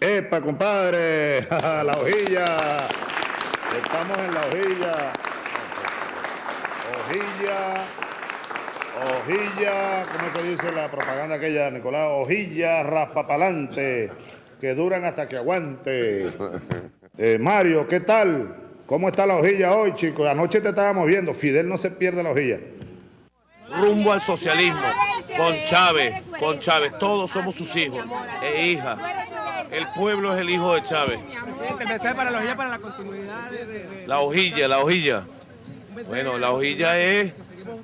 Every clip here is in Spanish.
¡Epa, compadre! ¡La hojilla! Estamos en la hojilla. Hojilla, ¿cómo es que dice la propaganda aquella, Nicolás? Hojilla raspapalante, que duran hasta que aguante. Mario, ¿qué tal? ¿Cómo está la hojilla hoy, chicos? Anoche te estábamos viendo. Fidel no se pierde la hojilla. Rumbo al socialismo, con Chávez, todos somos sus hijos e hijas. El pueblo es el hijo de Chávez. Presidente, el mensaje para la hojilla, para la continuidad La hojilla. Bueno, la hojilla es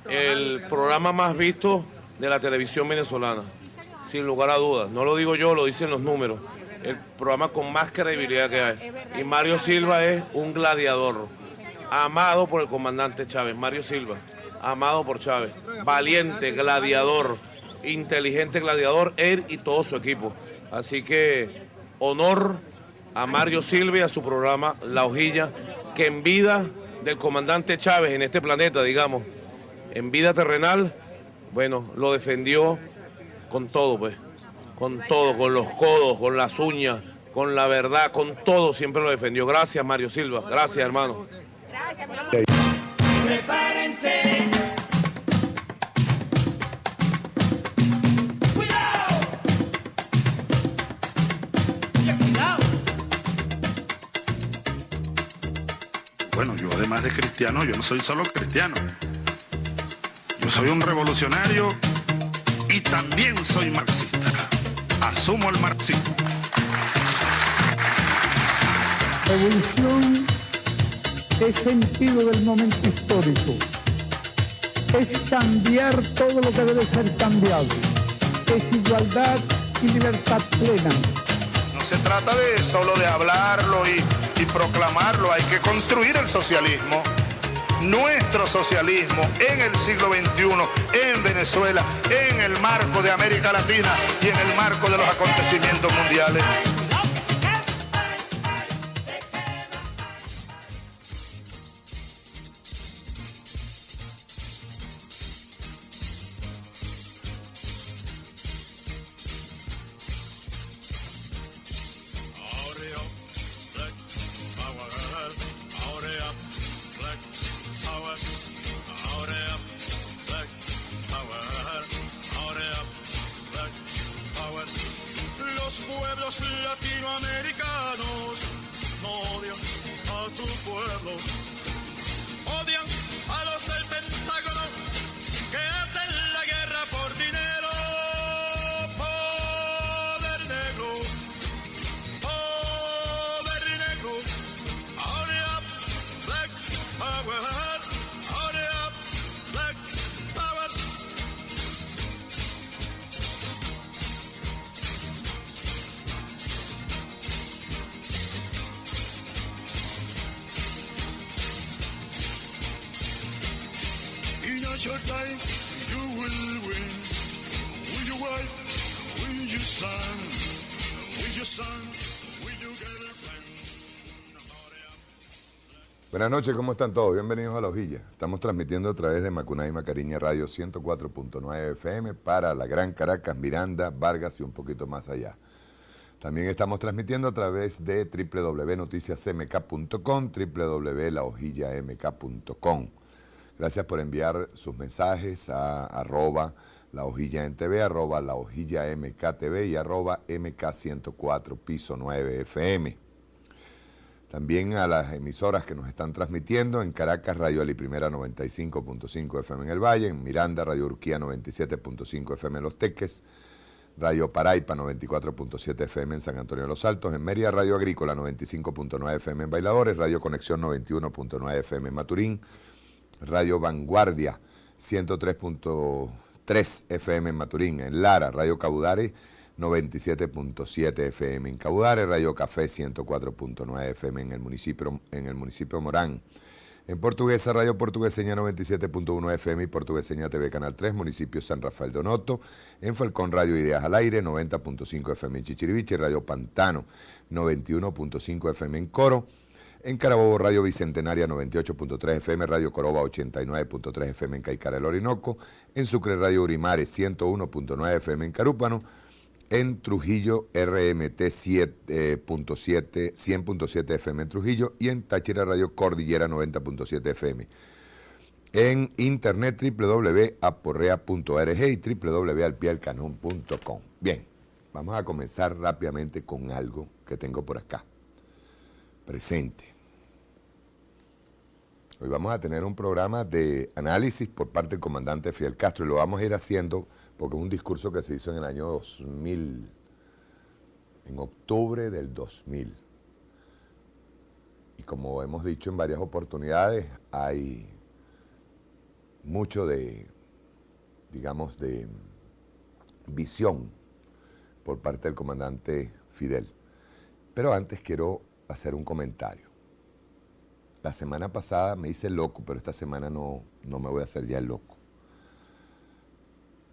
el programa más visto de la televisión venezolana, sin lugar a dudas. No lo digo yo, lo dicen los números. El programa con más credibilidad que hay. Y Mario Silva es un gladiador, amado por el comandante Chávez. Mario Silva, amado por Chávez. Valiente, gladiador, inteligente gladiador, él y todo su equipo. Así que honor a Mario Silva y a su programa La Hojilla, que en vida del comandante Chávez en este planeta, digamos, en vida terrenal, bueno, lo defendió con todo, pues, con todo, con los codos, con las uñas, con la verdad, con todo, siempre lo defendió. Gracias, Mario Silva, gracias, hermano. Gracias, mi amor. Prepárense. Bueno, yo además de cristiano, yo no soy solo cristiano. Yo soy un revolucionario y también soy marxista. Asumo el marxismo. Revolución es sentido del momento histórico. Es cambiar todo lo que debe ser cambiado. Es igualdad y libertad plena. No se trata de solo de hablarlo y proclamarlo, hay que construir el socialismo, nuestro socialismo en el siglo XXI, en Venezuela, en el marco de América Latina y en el marco de los acontecimientos mundiales. Los pueblos latinoamericanos no odian a tu pueblo, odian a los del Pentágono que hacen la guerra por dinero. Poder negro, hurry up, black power, hurry up, black power. Your time, you will win. With your wife, with your son, with your girlfriend. Buenas noches, ¿cómo están todos? Bienvenidos a La Hojilla. Estamos transmitiendo a través de Macunaí Macariña Radio 104.9 FM para la Gran Caracas, Miranda, Vargas y un poquito más allá. También estamos transmitiendo a través de www.noticiasmk.com, www.lahojillamk.com. Gracias por enviar sus mensajes a @lahojillanTV, @lahojillamktv y @mk104 piso 9 FM. También a las emisoras que nos están transmitiendo en Caracas, Radio Ali Primera 95.5 FM en el Valle, en Miranda, Radio Urquía 97.5 FM en Los Teques, Radio Paraipa 94.7 FM en San Antonio de los Altos, en Mérida, Radio Agrícola 95.9 FM en Bailadores, Radio Conexión 91.9 FM en Maturín, Radio Vanguardia 103.3 FM en Maturín, en Lara, Radio Cabudare 97.7 FM en Cabudare, Radio Café 104.9 FM en el municipio Morán. En Portuguesa, Radio Portugueseña 97.1 FM y Portugueseña TV Canal 3, municipio San Rafael de Onoto. En Falcón, Radio Ideas al Aire 90.5 FM en Chichiriviche, Radio Pantano 91.5 FM en Coro. En Carabobo, Radio Bicentenaria 98.3 FM, Radio Coroba 89.3 FM en Caicara, el Orinoco. En Sucre, Radio Urimares 101.9 FM en Carúpano. en Trujillo, RMT 100.7 FM en Trujillo y en Táchira Radio Cordillera 90.7 FM. En internet www.aporrea.org y www.alpielcanon.com. Bien, vamos a comenzar rápidamente con algo que tengo por acá. Presente. Hoy vamos a tener un programa de análisis por parte del comandante Fidel Castro y lo vamos a ir haciendo porque es un discurso que se hizo en el año 2000, en octubre del 2000. Y como hemos dicho en varias oportunidades, hay mucho de, digamos, de visión por parte del comandante Fidel. Pero antes quiero hacer un comentario. La semana pasada me hice el loco, pero esta semana no me voy a hacer ya el loco.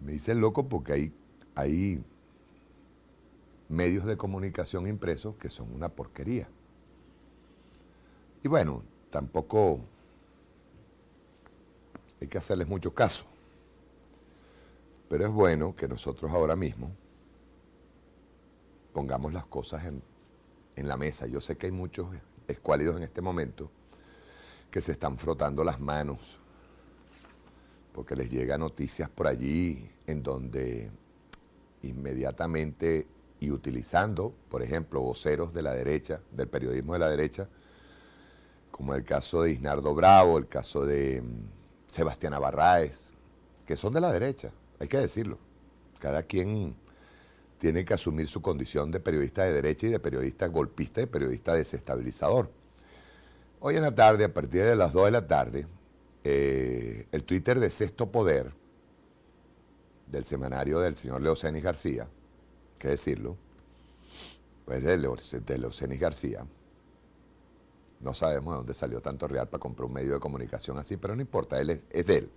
Me hice el loco porque hay medios de comunicación impresos que son una porquería. Y bueno, tampoco hay que hacerles mucho caso. Pero es bueno que nosotros ahora mismo pongamos las cosas en la mesa. Yo sé que hay muchos escuálidos en este momento que se están frotando las manos porque les llegan noticias por allí en donde inmediatamente y utilizando, por ejemplo, voceros de la derecha, del periodismo de la derecha, como el caso de Isnardo Bravo, el caso de Sebastián Abarráez, que son de la derecha, hay que decirlo. Cada quien tiene que asumir su condición de periodista de derecha y de periodista golpista y de periodista desestabilizador. Hoy en la tarde, a partir de las 2 de la tarde, el Twitter de Sexto Poder, del semanario del señor Leocenis García, hay que decirlo, pues de Leocenis García, no sabemos de dónde salió tanto real para comprar un medio de comunicación así, pero no importa, él es de él.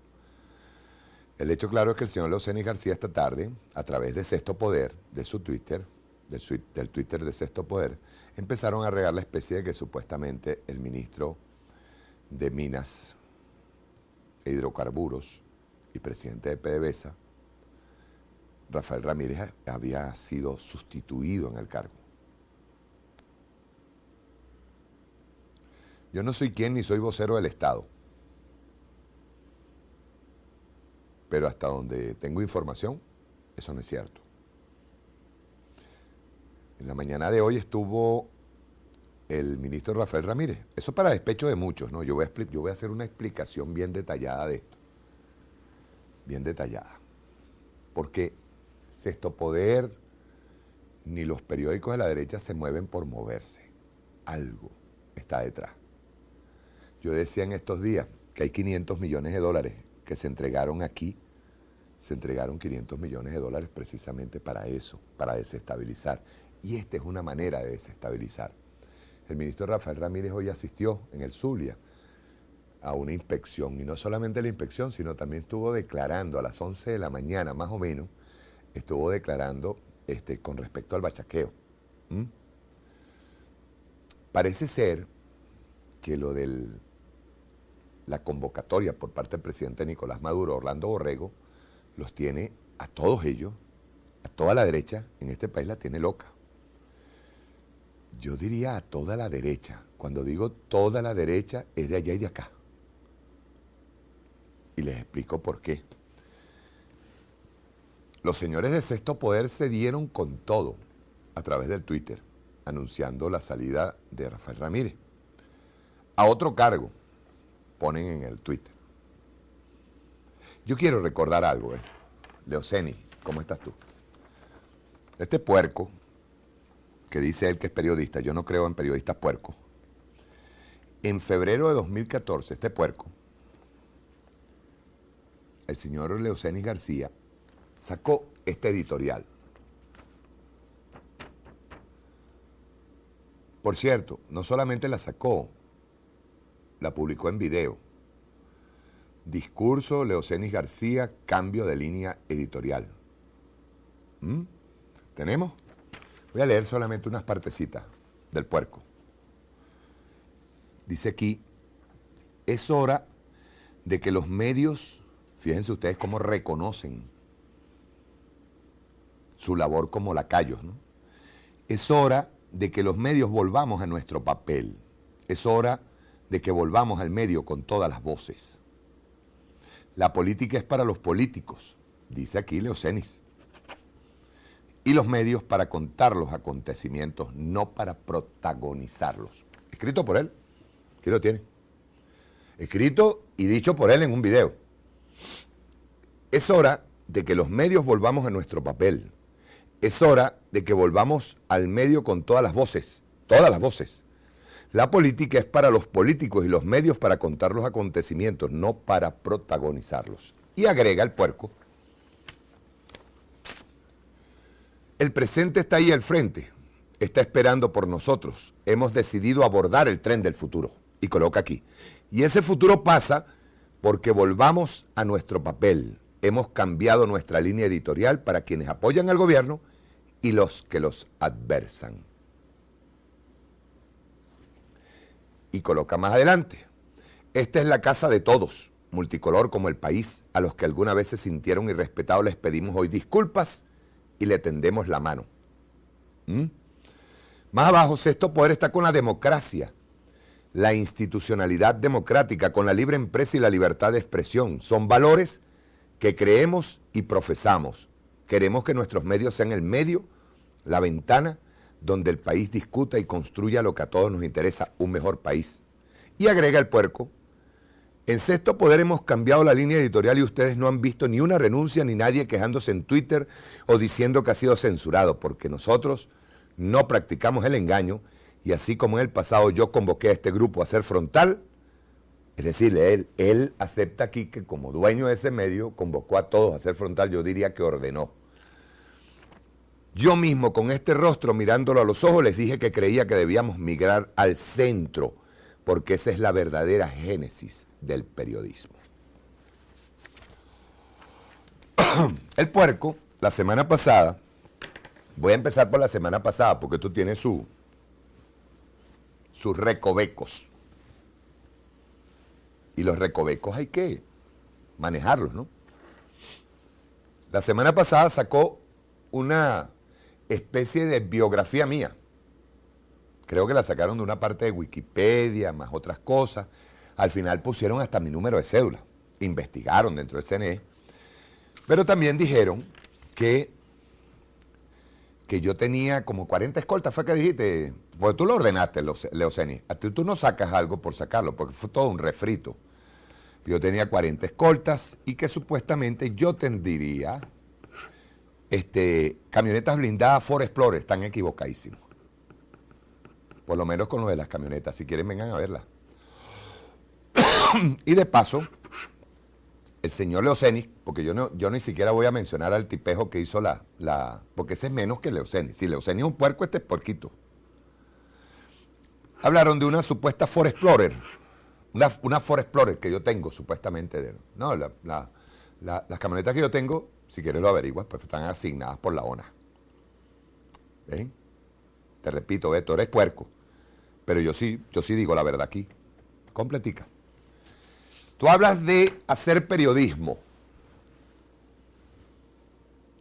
El hecho claro es que el señor Leocenis García esta tarde, a través de Sexto Poder, de su Twitter, del Twitter de Sexto Poder, empezaron a regar la especie de que supuestamente el ministro de Minas e Hidrocarburos y presidente de PDVSA, Rafael Ramírez, había sido sustituido en el cargo. Yo no soy quien ni soy vocero del Estado, pero hasta donde tengo información, eso no es cierto. En la mañana de hoy estuvo el ministro Rafael Ramírez. Eso para despecho de muchos, ¿no? Yo voy a hacer una explicación bien detallada de esto. Bien detallada. Porque Sexto Poder ni los periódicos de la derecha se mueven por moverse. Algo está detrás. Yo decía en estos días que hay 500 millones de dólares que se entregaron aquí. Se entregaron 500 millones de dólares precisamente para eso, para desestabilizar. Y esta es una manera de desestabilizar. El ministro Rafael Ramírez hoy asistió en el Zulia a una inspección, y no solamente la inspección, sino también estuvo declarando a las 11 de la mañana, más o menos, estuvo declarando con respecto al bachaqueo. Parece ser que lo de la convocatoria por parte del presidente Nicolás Maduro, Orlando Borrego, los tiene a todos ellos, a toda la derecha en este país la tiene loca. Yo diría a toda la derecha. Cuando digo toda la derecha es de allá y de acá. Y les explico por qué. Los señores de Sexto Poder se dieron con todo a través del Twitter, anunciando la salida de Rafael Ramírez. A otro cargo ponen en el Twitter. Yo quiero recordar algo, Leocenis, ¿cómo estás tú? Este puerco, que dice él que es periodista, yo no creo en periodistas puercos. En febrero de 2014, este puerco, el señor Leocenis García, sacó este editorial. Por cierto, no solamente la sacó, la publicó en video. Discurso Leocenis García, cambio de línea editorial. ¿Tenemos? Voy a leer solamente unas partecitas del puerco. Dice aquí, es hora de que los medios, fíjense ustedes cómo reconocen su labor como lacayos, ¿no? Es hora de que los medios volvamos a nuestro papel. Es hora de que volvamos al medio con todas las voces. La política es para los políticos, dice aquí Leocenis. Y los medios para contar los acontecimientos, no para protagonizarlos. Escrito por él, aquí lo tiene. Escrito y dicho por él en un video. Es hora de que los medios volvamos a nuestro papel. Es hora de que volvamos al medio con todas las voces, todas las voces. La política es para los políticos y los medios para contar los acontecimientos, no para protagonizarlos. Y agrega el puerco: el presente está ahí al frente, está esperando por nosotros. Hemos decidido abordar el tren del futuro. Y coloca aquí: y ese futuro pasa porque volvamos a nuestro papel. Hemos cambiado nuestra línea editorial para quienes apoyan al gobierno y los que los adversan. Y coloca más adelante: esta es la casa de todos, multicolor como el país. A los que alguna vez se sintieron irrespetados les pedimos hoy disculpas y le tendemos la mano. Más abajo, sexto poder está con la democracia, la institucionalidad democrática, con la libre empresa y la libertad de expresión. Son valores que creemos y profesamos. Queremos que nuestros medios sean el medio, la ventana, donde el país discuta y construya lo que a todos nos interesa, un mejor país. Y agrega el puerco: en sexto poder hemos cambiado la línea editorial y ustedes no han visto ni una renuncia ni nadie quejándose en Twitter o diciendo que ha sido censurado, porque nosotros no practicamos el engaño y así como en el pasado yo convoqué a este grupo a ser frontal, es decir, él acepta aquí que como dueño de ese medio convocó a todos a ser frontal, yo diría que ordenó. Yo mismo con este rostro mirándolo a los ojos les dije que creía que debíamos migrar al centro, porque esa es la verdadera génesis del periodismo. El puerco, la semana pasada, voy a empezar por la semana pasada porque esto tiene sus recovecos. Y los recovecos hay que manejarlos, ¿no? La semana pasada sacó una especie de biografía mía. Creo que la sacaron de una parte de Wikipedia, más otras cosas. Al final pusieron hasta mi número de cédula. Investigaron dentro del CNE. Pero también dijeron que yo tenía como 40 escoltas, fue que dijiste, porque tú lo ordenaste, Leoceni. A ti tú no sacas algo por sacarlo, porque fue todo un refrito. Yo tenía 40 escoltas y que supuestamente yo tendría camionetas blindadas Ford Explorer. Están equivocadísimos. Por lo menos con lo de las camionetas. Si quieren, vengan a verlas. Y de paso, el señor Leocenis, porque yo ni siquiera voy a mencionar al tipejo que hizo porque ese es menos que Leocenis. Si Leocenis es un puerco, este es puerquito. Hablaron de una supuesta Ford Explorer. Una Ford Explorer que yo tengo, supuestamente. Las camionetas que yo tengo, si quieres lo averiguas, pues están asignadas por la ONA. ¿Ven? Te repito, Beto, eres puerco. Pero yo sí digo la verdad aquí. Completica. Tú hablas de hacer periodismo.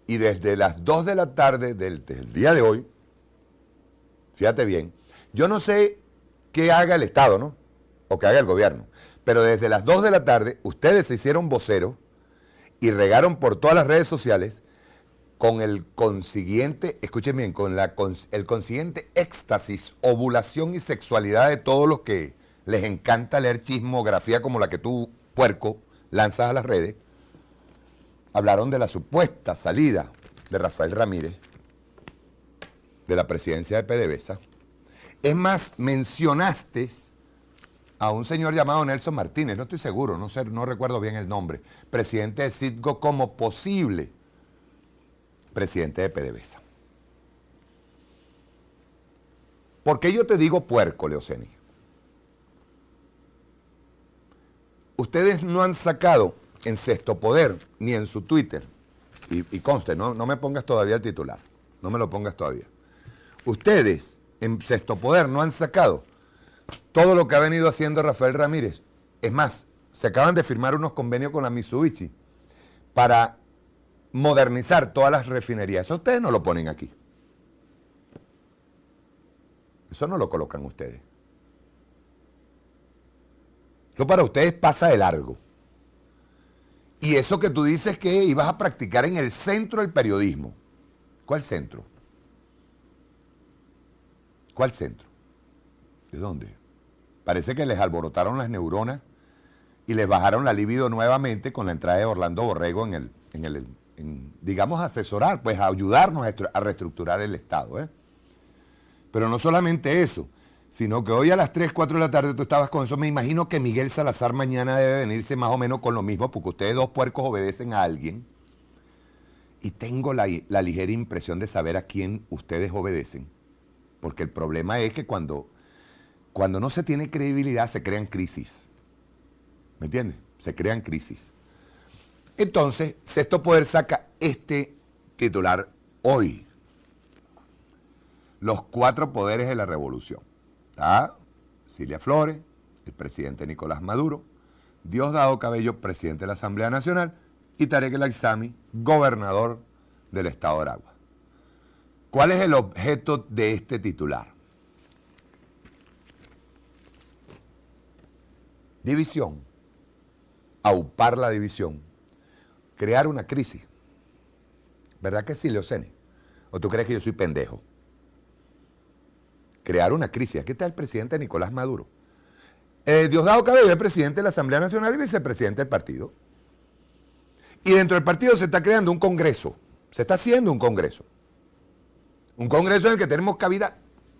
Y desde las 2 de la tarde del día de hoy, fíjate bien, yo no sé qué haga el Estado, ¿no? O que haga el gobierno. Pero desde las 2 de la tarde, ustedes se hicieron voceros y regaron por todas las redes sociales con el consiguiente, escuchen bien, con el consiguiente éxtasis, ovulación y sexualidad de todos los que les encanta leer chismografía como la que tú, puerco, lanzas a las redes. Hablaron de la supuesta salida de Rafael Ramírez de la presidencia de PDVSA. Es más, mencionaste a un señor llamado Nelson Martínez, no estoy seguro, no recuerdo bien el nombre, presidente de Citgo, como posible presidente de PDVSA. ¿Por qué yo te digo puerco, Leoceni? Ustedes no han sacado en Sexto Poder ni en su Twitter, y conste, no me pongas todavía el titular, no me lo pongas todavía. Ustedes en Sexto Poder no han sacado todo lo que ha venido haciendo Rafael Ramírez. Es más, se acaban de firmar unos convenios con la Mitsubishi para modernizar todas las refinerías. Eso ustedes no lo ponen aquí. Eso no lo colocan ustedes. Eso para ustedes pasa de largo. Y eso que tú dices que ibas a practicar en el centro del periodismo. ¿Cuál centro? ¿Cuál centro? ¿De dónde? Parece que les alborotaron las neuronas y les bajaron la libido nuevamente con la entrada de Orlando Borrego digamos, asesorar, pues a ayudarnos a reestructurar el Estado. Pero no solamente eso, sino que hoy a las 3, 4 de la tarde tú estabas con eso. Me imagino que Miguel Salazar mañana debe venirse más o menos con lo mismo, porque ustedes dos puercos obedecen a alguien. Y tengo la ligera impresión de saber a quién ustedes obedecen. Porque el problema es que cuando no se tiene credibilidad se crean crisis. ¿Me entiendes? Se crean crisis. Entonces, Sexto Poder saca este titular hoy. Los 4 poderes de la revolución. Está Cilia Flores, el presidente Nicolás Maduro, Diosdado Cabello, presidente de la Asamblea Nacional, y Tarek El Aissami, gobernador del estado de Aragua. ¿Cuál es el objeto de este titular? División. Aupar la división. Crear una crisis. ¿Verdad que sí, Leocene? ¿O tú crees que yo soy pendejo? Crear una crisis. Aquí está el presidente Nicolás Maduro. Diosdado Cabello es presidente de la Asamblea Nacional y vicepresidente del partido. Y dentro del partido se está creando un congreso. Se está haciendo un congreso. Un congreso en el que tenemos cabida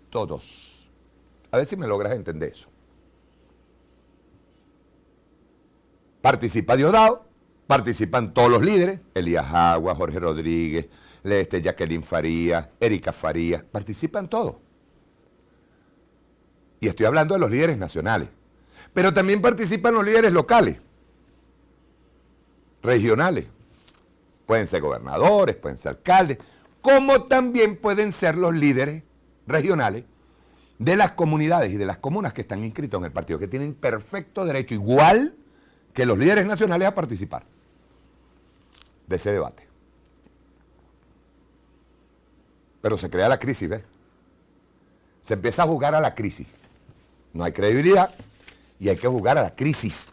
todos. A ver si me logras entender eso. Participa Diosdado, participan todos los líderes, Elías Agua, Jorge Rodríguez, Jacqueline Farías, Erika Farías, participan todos. Y estoy hablando de los líderes nacionales. Pero también participan los líderes locales, regionales. Pueden ser gobernadores, pueden ser alcaldes, como también pueden ser los líderes regionales de las comunidades y de las comunas que están inscritos en el partido, que tienen perfecto derecho, igual que los líderes nacionales, a participar de ese debate. Pero se crea la crisis, ¿ves? Se empieza a jugar a la crisis. No hay credibilidad y hay que jugar a la crisis.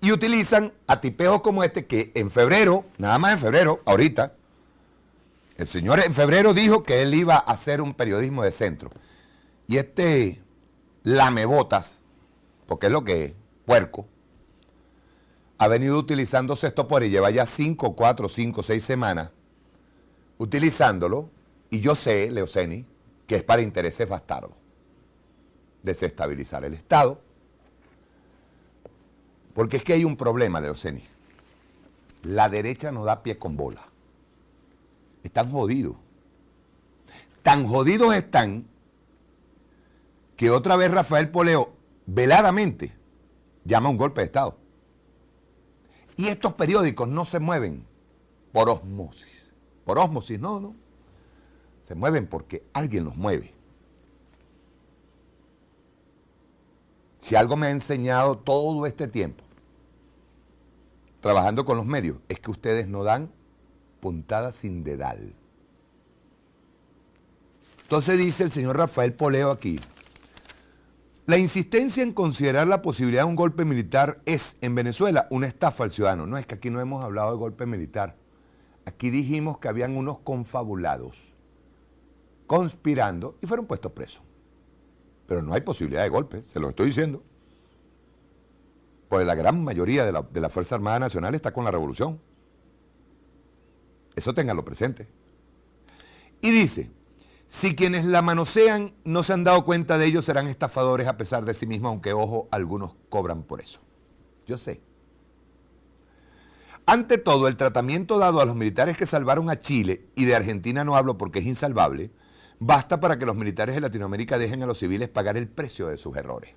Y utilizan a tipejos como este que en febrero, nada más en febrero, ahorita, el señor en febrero dijo que él iba a hacer un periodismo de centro. Y este lamebotas, porque es lo que es, puerco, ha venido utilizando Sexto Poder y lleva ya 5, 4, 5, 6 semanas utilizándolo, y yo sé, Leoceni, que es para intereses bastardos. Desestabilizar el Estado. Porque es que hay un problema, Leoceni. La derecha no da pie con bola. Están jodidos. Tan jodidos están que otra vez Rafael Poleo veladamente llama a un golpe de Estado. Y estos periódicos no se mueven por osmosis. Por osmosis, no. Se mueven porque alguien los mueve. Si algo me ha enseñado todo este tiempo, trabajando con los medios, es que ustedes no dan puntada sin dedal. Entonces dice el señor Rafael Poleo aquí, la insistencia en considerar la posibilidad de un golpe militar es, en Venezuela, una estafa al ciudadano. No, es que aquí no hemos hablado de golpe militar. Aquí dijimos que habían unos confabulados, conspirando, y fueron puestos presos. Pero no hay posibilidad de golpe, se lo estoy diciendo. Pues la gran mayoría de la Fuerza Armada Nacional está con la revolución. Eso ténganlo presente. Y dice, si quienes la manosean no se han dado cuenta de ello, serán estafadores a pesar de sí mismos, aunque, ojo, algunos cobran por eso. Yo sé. Ante todo, el tratamiento dado a los militares que salvaron a Chile, y de Argentina no hablo porque es insalvable, basta para que los militares de Latinoamérica dejen a los civiles pagar el precio de sus errores.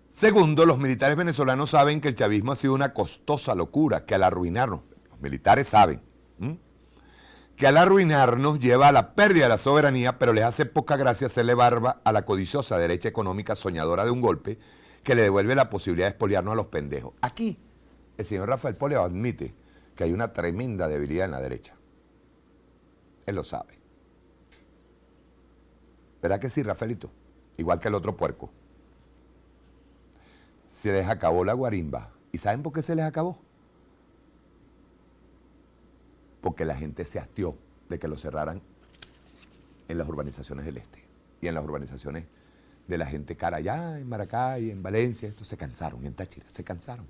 Segundo, los militares venezolanos saben que el chavismo ha sido una costosa locura, que al arruinarnos, los militares saben, que al arruinarnos lleva a la pérdida de la soberanía, pero les hace poca gracia hacerle barba a la codiciosa derecha económica soñadora de un golpe que le devuelve la posibilidad de expoliarnos a los pendejos. Aquí, el señor Rafael Poleo admite que hay una tremenda debilidad en la derecha. Él lo sabe. ¿Verdad que sí, Rafaelito? Igual que el otro puerco. Se les acabó la guarimba. ¿Y saben por qué se les acabó? Porque la gente se hastió de que lo cerraran en las urbanizaciones del este y en las urbanizaciones de la gente cara allá en Maracay, en Valencia. Estos se cansaron, y en Táchira, se cansaron.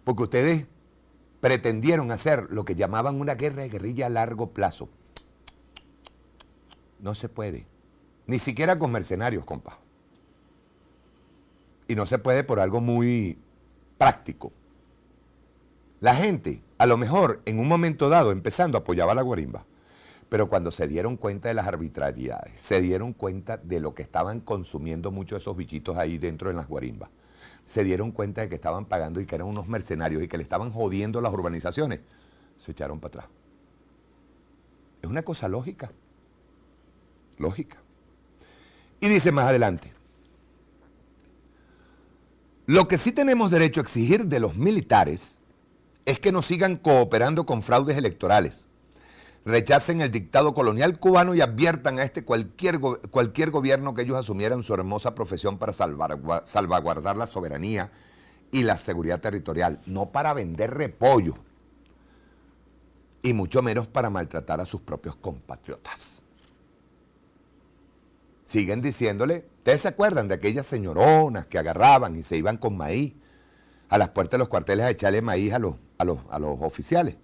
Porque ustedes pretendieron hacer lo que llamaban una guerra de guerrilla a largo plazo. No se puede. Ni siquiera con mercenarios, compa. Y no se puede por algo muy práctico. La gente, a lo mejor, en un momento dado, empezando, apoyaba la guarimba. Pero cuando se dieron cuenta de las arbitrariedades, se dieron cuenta de lo que estaban consumiendo muchos de esos bichitos ahí dentro en las guarimbas, se dieron cuenta de que estaban pagando y que eran unos mercenarios y que le estaban jodiendo las urbanizaciones, se echaron para atrás. Es una cosa lógica. Lógica. Y dice más adelante, lo que sí tenemos derecho a exigir de los militares es que no sigan cooperando con fraudes electorales, rechacen el dictado colonial cubano y adviertan a cualquier gobierno que ellos asumieran su hermosa profesión para salvaguardar la soberanía y la seguridad territorial, no para vender repollo, y mucho menos para maltratar a sus propios compatriotas. Siguen diciéndole, ¿ustedes se acuerdan de aquellas señoronas que agarraban y se iban con maíz a las puertas de los cuarteles a echarle maíz a los oficiales?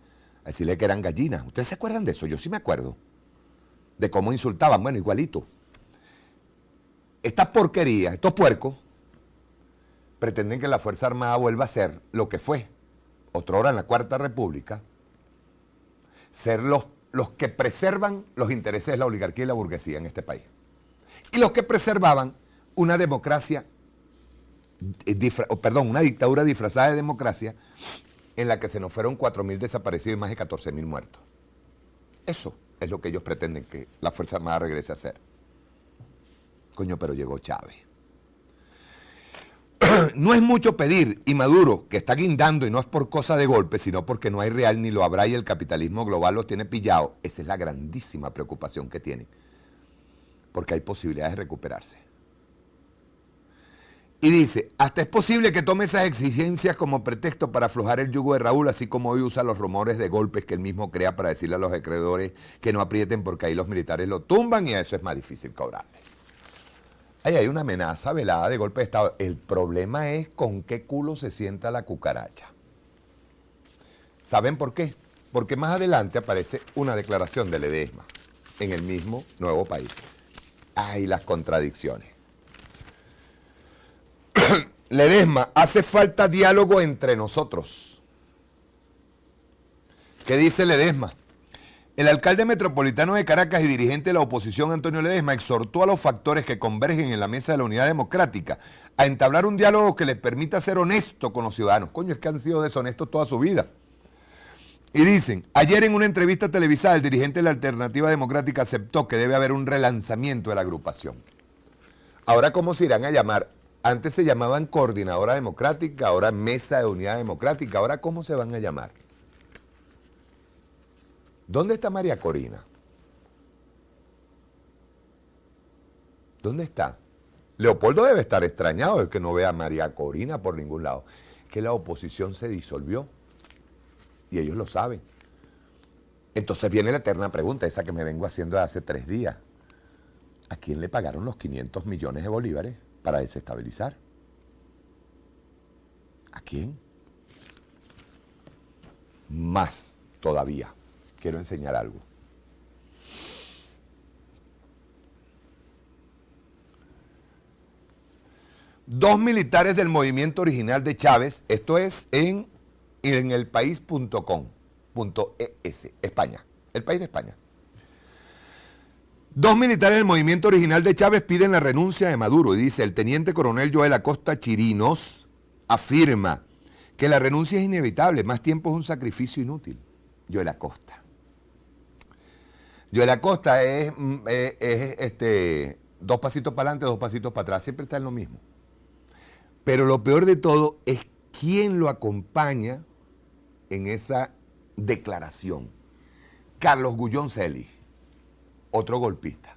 A decirle que eran gallinas. ¿Ustedes se acuerdan de eso? Yo sí me acuerdo. De cómo insultaban. Bueno, igualito. Estas porquerías, estos puercos, pretenden que la Fuerza Armada vuelva a ser lo que fue, otrora en la Cuarta República, ser los que preservan los intereses de la oligarquía y la burguesía en este país. Y los que preservaban una democracia, una dictadura disfrazada de democracia, en la que se nos fueron 4.000 desaparecidos y más de 14.000 muertos. Eso es lo que ellos pretenden que la Fuerza Armada regrese a hacer. Coño, pero llegó Chávez. No es mucho pedir, y Maduro, que está guindando, y no es por cosa de golpe, sino porque no hay real ni lo habrá y el capitalismo global los tiene pillados. Esa es la grandísima preocupación que tienen, porque hay posibilidades de recuperarse. Y dice, hasta es posible que tome esas exigencias como pretexto para aflojar el yugo de Raúl, así como hoy usa los rumores de golpes que él mismo crea para decirle a los acreedores que no aprieten porque ahí los militares lo tumban y a eso es más difícil cobrarle. Ahí hay una amenaza velada de golpe de Estado. El problema es con qué culo se sienta la cucaracha. ¿Saben por qué? Porque más adelante aparece una declaración de Ledesma en el mismo Nuevo País. Ay, las contradicciones. Ledesma, hace falta diálogo entre nosotros. ¿Qué dice Ledesma? El alcalde metropolitano de Caracas y dirigente de la oposición, Antonio Ledesma, exhortó a los factores que convergen en la mesa de la unidad democrática a entablar un diálogo que les permita ser honesto con los ciudadanos. Coño, es que han sido deshonestos toda su vida. Y dicen, ayer en una entrevista televisada, el dirigente de la Alternativa Democrática aceptó que debe haber un relanzamiento de la agrupación. Ahora, ¿cómo se irán a llamar? Antes se llamaban Coordinadora Democrática, ahora Mesa de Unidad Democrática. Ahora, ¿cómo se van a llamar? ¿Dónde está María Corina? ¿Dónde está? Leopoldo debe estar extrañado de que no vea a María Corina por ningún lado. Que la oposición se disolvió. Y ellos lo saben. Entonces viene la eterna pregunta, esa que me vengo haciendo hace 3 días. ¿A quién le pagaron los 500 millones de bolívares para desestabilizar? ¿A quién? Más todavía. Quiero enseñar algo. Dos militares del movimiento original de Chávez, esto es en elpaís.com.es, España, el país de España. Dos militares del movimiento original de Chávez piden la renuncia de Maduro y dice, el teniente coronel Joel Acosta Chirinos afirma que la renuncia es inevitable, más tiempo es un sacrificio inútil. Joel Acosta. Joel Acosta es 2 pasitos para adelante, 2 pasitos para atrás, siempre está en lo mismo. Pero lo peor de todo es ¿quién lo acompaña en esa declaración? Carlos Gullón Celis, otro golpista.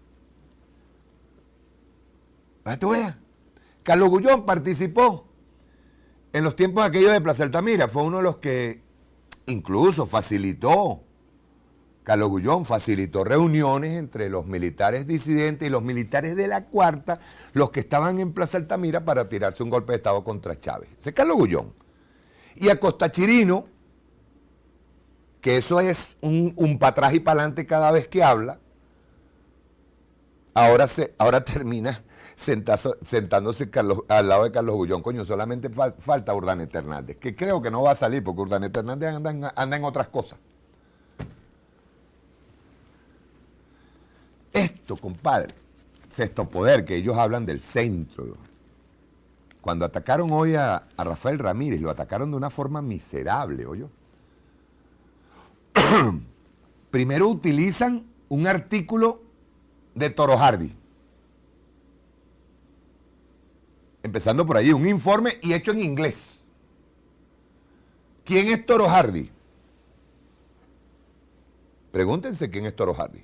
Para que tú veas. Carlos Gullón participó en los tiempos aquellos de Plaza Altamira, fue uno de los que incluso facilitó, Carlos Gullón facilitó reuniones entre los militares disidentes y los militares de la Cuarta, los que estaban en Plaza Altamira para tirarse un golpe de Estado contra Chávez. Ese es Carlos Gullón. Y a Costa Chirino, que eso es un para atrás y para adelante cada vez que habla, ahora termina sentándose al lado de Carlos Gullón. Coño, solamente falta Urdaneta Hernández, que creo que no va a salir porque Urdaneta Hernández anda en otras cosas. Esto, compadre, Sexto Poder, que ellos hablan del centro. Cuando atacaron hoy a Rafael Ramírez, lo atacaron de una forma miserable, ¿oyó? Primero utilizan un artículo de Toro Hardy. Empezando por allí, un informe y hecho en inglés. ¿Quién es Toro Hardy? Pregúntense quién es Toro Hardy.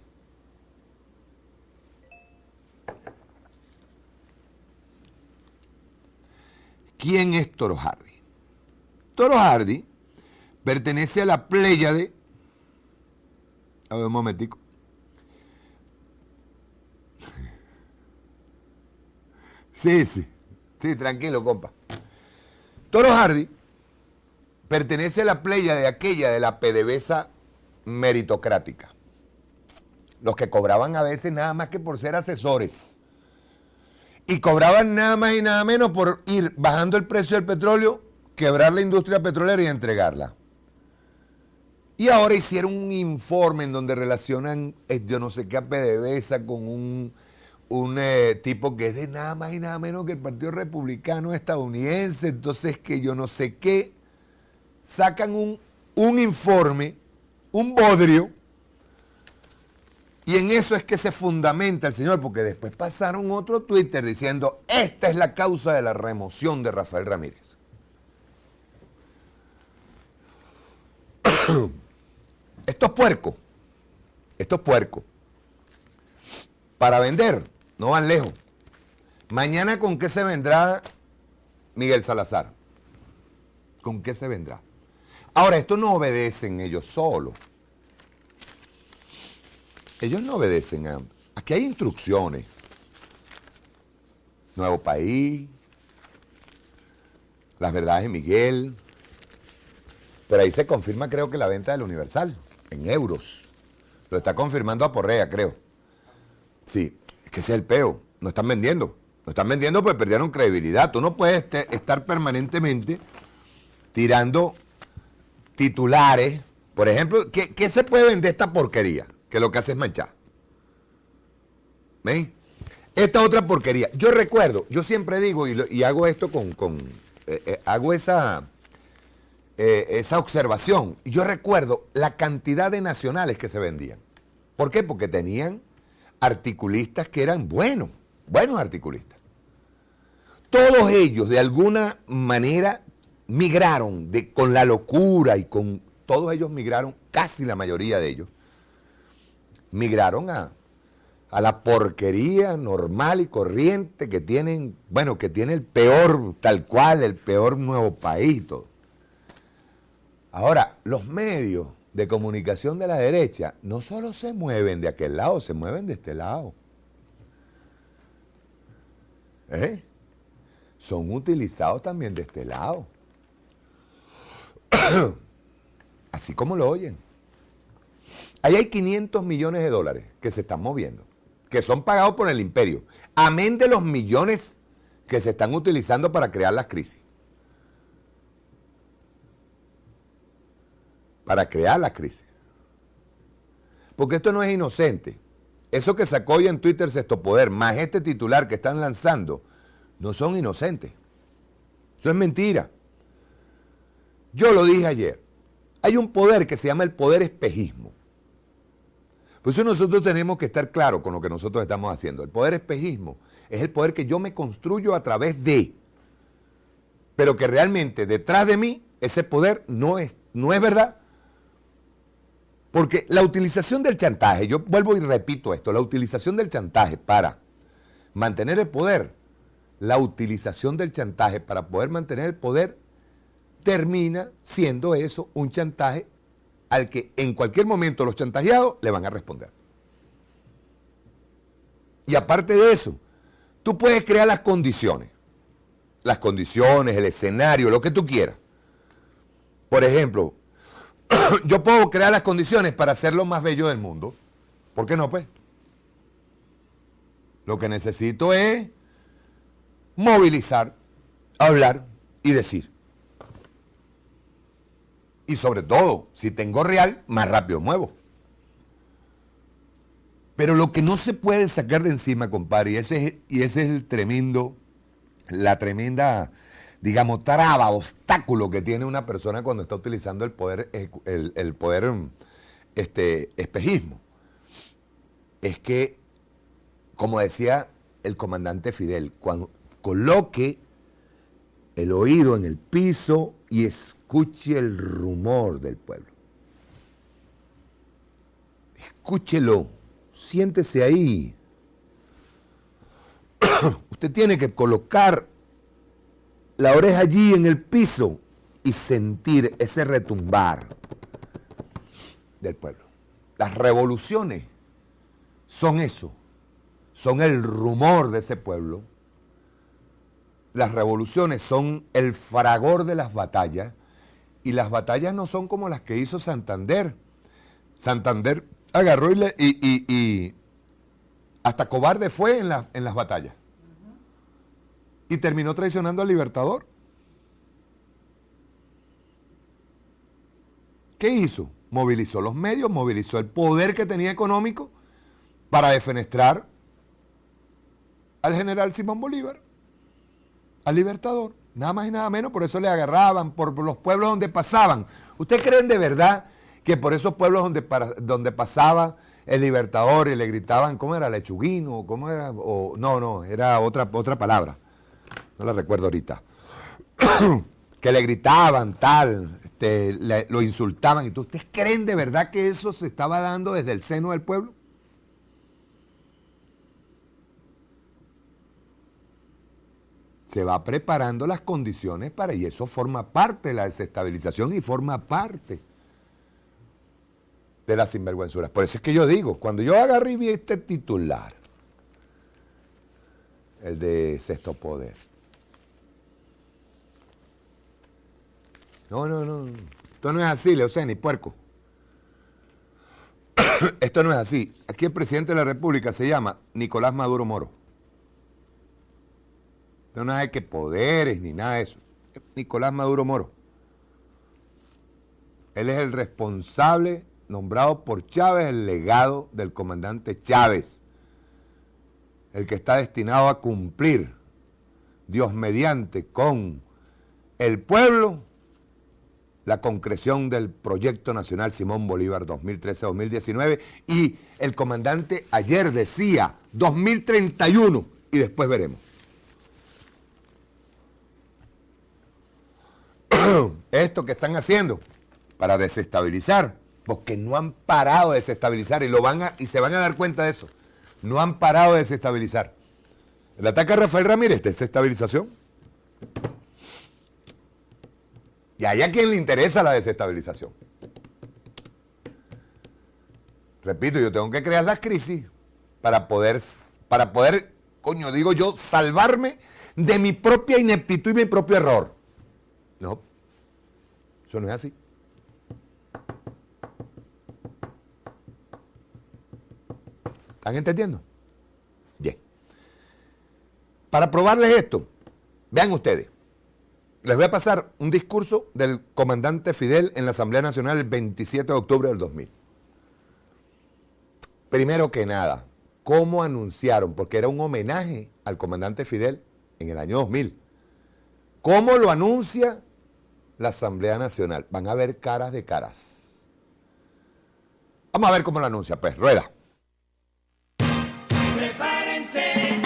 ¿Quién es Toro Hardy? Toro Hardy pertenece a la pléyade. A ver, un momentico. Sí, tranquilo, compa. Toro Hardy pertenece a la pléyade aquella de la PDVSA meritocrática. Los que cobraban a veces nada más que por ser asesores. Y cobraban nada más y nada menos por ir bajando el precio del petróleo, quebrar la industria petrolera y entregarla. Y ahora hicieron un informe en donde relacionan, yo no sé qué, a PDVSA con un tipo que es de nada más y nada menos que el Partido Republicano estadounidense, entonces que yo no sé qué. Sacan un informe, un bodrio, y en eso es que se fundamenta el señor, porque después pasaron otro Twitter diciendo, esta es la causa de la remoción de Rafael Ramírez. Esto es puerco. Para vender, no van lejos. Mañana, ¿con qué se vendrá Miguel Salazar? ¿Con qué se vendrá? Ahora, esto no obedecen ellos solos. Ellos no obedecen a... Aquí hay instrucciones. Nuevo País, Las Verdades de Miguel. Por ahí se confirma, creo que la venta del Universal, en euros. Lo está confirmando Aporrea, creo. Sí, es que ese es el peo. No están vendiendo. No están vendiendo porque perdieron credibilidad. Tú no puedes estar permanentemente tirando titulares. Por ejemplo, ¿qué se puede vender esta porquería? Que lo que hace es manchar. ¿Ven? Esta otra porquería. Yo recuerdo, yo siempre digo, y hago esto hago esa observación. Yo recuerdo la cantidad de nacionales que se vendían. ¿Por qué? Porque tenían articulistas que eran buenos articulistas. Todos ellos, de alguna manera, migraron con la locura y con... Todos ellos migraron, casi la mayoría de ellos, migraron a la porquería normal y corriente que tienen, que tiene el peor, tal cual, el peor Nuevo País y todo. Ahora, los medios de comunicación de la derecha no solo se mueven de aquel lado, se mueven de este lado. Son utilizados también de este lado. Así como lo oyen. Ahí hay 500 millones de dólares que se están moviendo, que son pagados por el imperio, amén de los millones que se están utilizando para crear las crisis. Para crear las crisis. Porque esto no es inocente. Eso que sacó hoy en Twitter Sexto Poder, más este titular que están lanzando, no son inocentes. Eso es mentira. Yo lo dije ayer. Hay un poder que se llama el poder espejismo. Por eso nosotros tenemos que estar claros con lo que nosotros estamos haciendo. El poder espejismo es el poder que yo me construyo a través de. pero que realmente detrás de mí ese poder no es verdad. Porque la utilización del chantaje, yo vuelvo y repito esto, la utilización del chantaje para mantener el poder, la utilización del chantaje para poder mantener el poder termina siendo eso un chantaje al que en cualquier momento los chantajeados le van a responder. Y aparte de eso, tú puedes crear las condiciones, el escenario, lo que tú quieras. Por ejemplo, yo puedo crear las condiciones para ser lo más bello del mundo. ¿Por qué no, pues? Lo que necesito es movilizar, hablar y decir. Y sobre todo, si tengo real, más rápido muevo. Pero lo que no se puede sacar de encima, compadre, y ese es la tremenda, digamos, traba, obstáculo que tiene una persona cuando está utilizando el poder espejismo, es que, como decía el comandante Fidel, cuando coloque el oído en el piso y escuche el rumor del pueblo. Escúchelo, siéntese ahí. Usted tiene que colocar la oreja allí en el piso y sentir ese retumbar del pueblo. Las revoluciones son eso, son el rumor de ese pueblo. Las revoluciones son el fragor de las batallas, y las batallas no son como las que hizo Santander. Santander agarró y hasta cobarde fue en las batallas. Y terminó traicionando al Libertador. ¿Qué hizo? Movilizó los medios, movilizó el poder que tenía económico para defenestrar al general Simón Bolívar, al Libertador, nada más y nada menos. Por eso le agarraban, por los pueblos donde pasaban. ¿Ustedes creen de verdad que por esos pueblos donde pasaba el Libertador y le gritaban, ¿cómo era? Lechuguino, ¿cómo era? No, era otra palabra, no la recuerdo ahorita, que le gritaban tal, lo insultaban, y ¿ustedes creen de verdad que eso se estaba dando desde el seno del pueblo? Se va preparando las condiciones y eso forma parte de la desestabilización y forma parte de las sinvergüenzuras. Por eso es que yo digo, cuando yo agarré y vi este titular, el de Sexto Poder, no, esto no es así, Leoceni, puerco. Esto no es así. Aquí el presidente de la República se llama Nicolás Maduro Moro. No nada de que poderes ni nada de eso. Nicolás Maduro Moro. Él es el responsable, nombrado por Chávez, el legado del comandante Chávez. El que está destinado a cumplir, Dios mediante, con el pueblo, la concreción del Proyecto Nacional Simón Bolívar 2013-2019. Y el comandante ayer decía 2031 y después veremos. Esto que están haciendo para desestabilizar, porque no han parado de desestabilizar y se van a dar cuenta de eso. No han parado de desestabilizar. El ataque a Rafael Ramírez, desestabilización. Y hay a quien le interesa la desestabilización. Repito, yo tengo que crear las crisis para poder, coño, digo yo, salvarme de mi propia ineptitud y mi propio error. No, eso no es así. ¿Están entendiendo? Bien. Para probarles esto, vean ustedes, les voy a pasar un discurso del comandante Fidel en la Asamblea Nacional el 27 de octubre del 2000. Primero que nada, ¿cómo anunciaron? Porque era un homenaje al comandante Fidel en el año 2000. ¿Cómo lo anuncia la Asamblea Nacional? Van a ver caras de caras. Vamos a ver cómo lo anuncia, pues, rueda. Prepárense.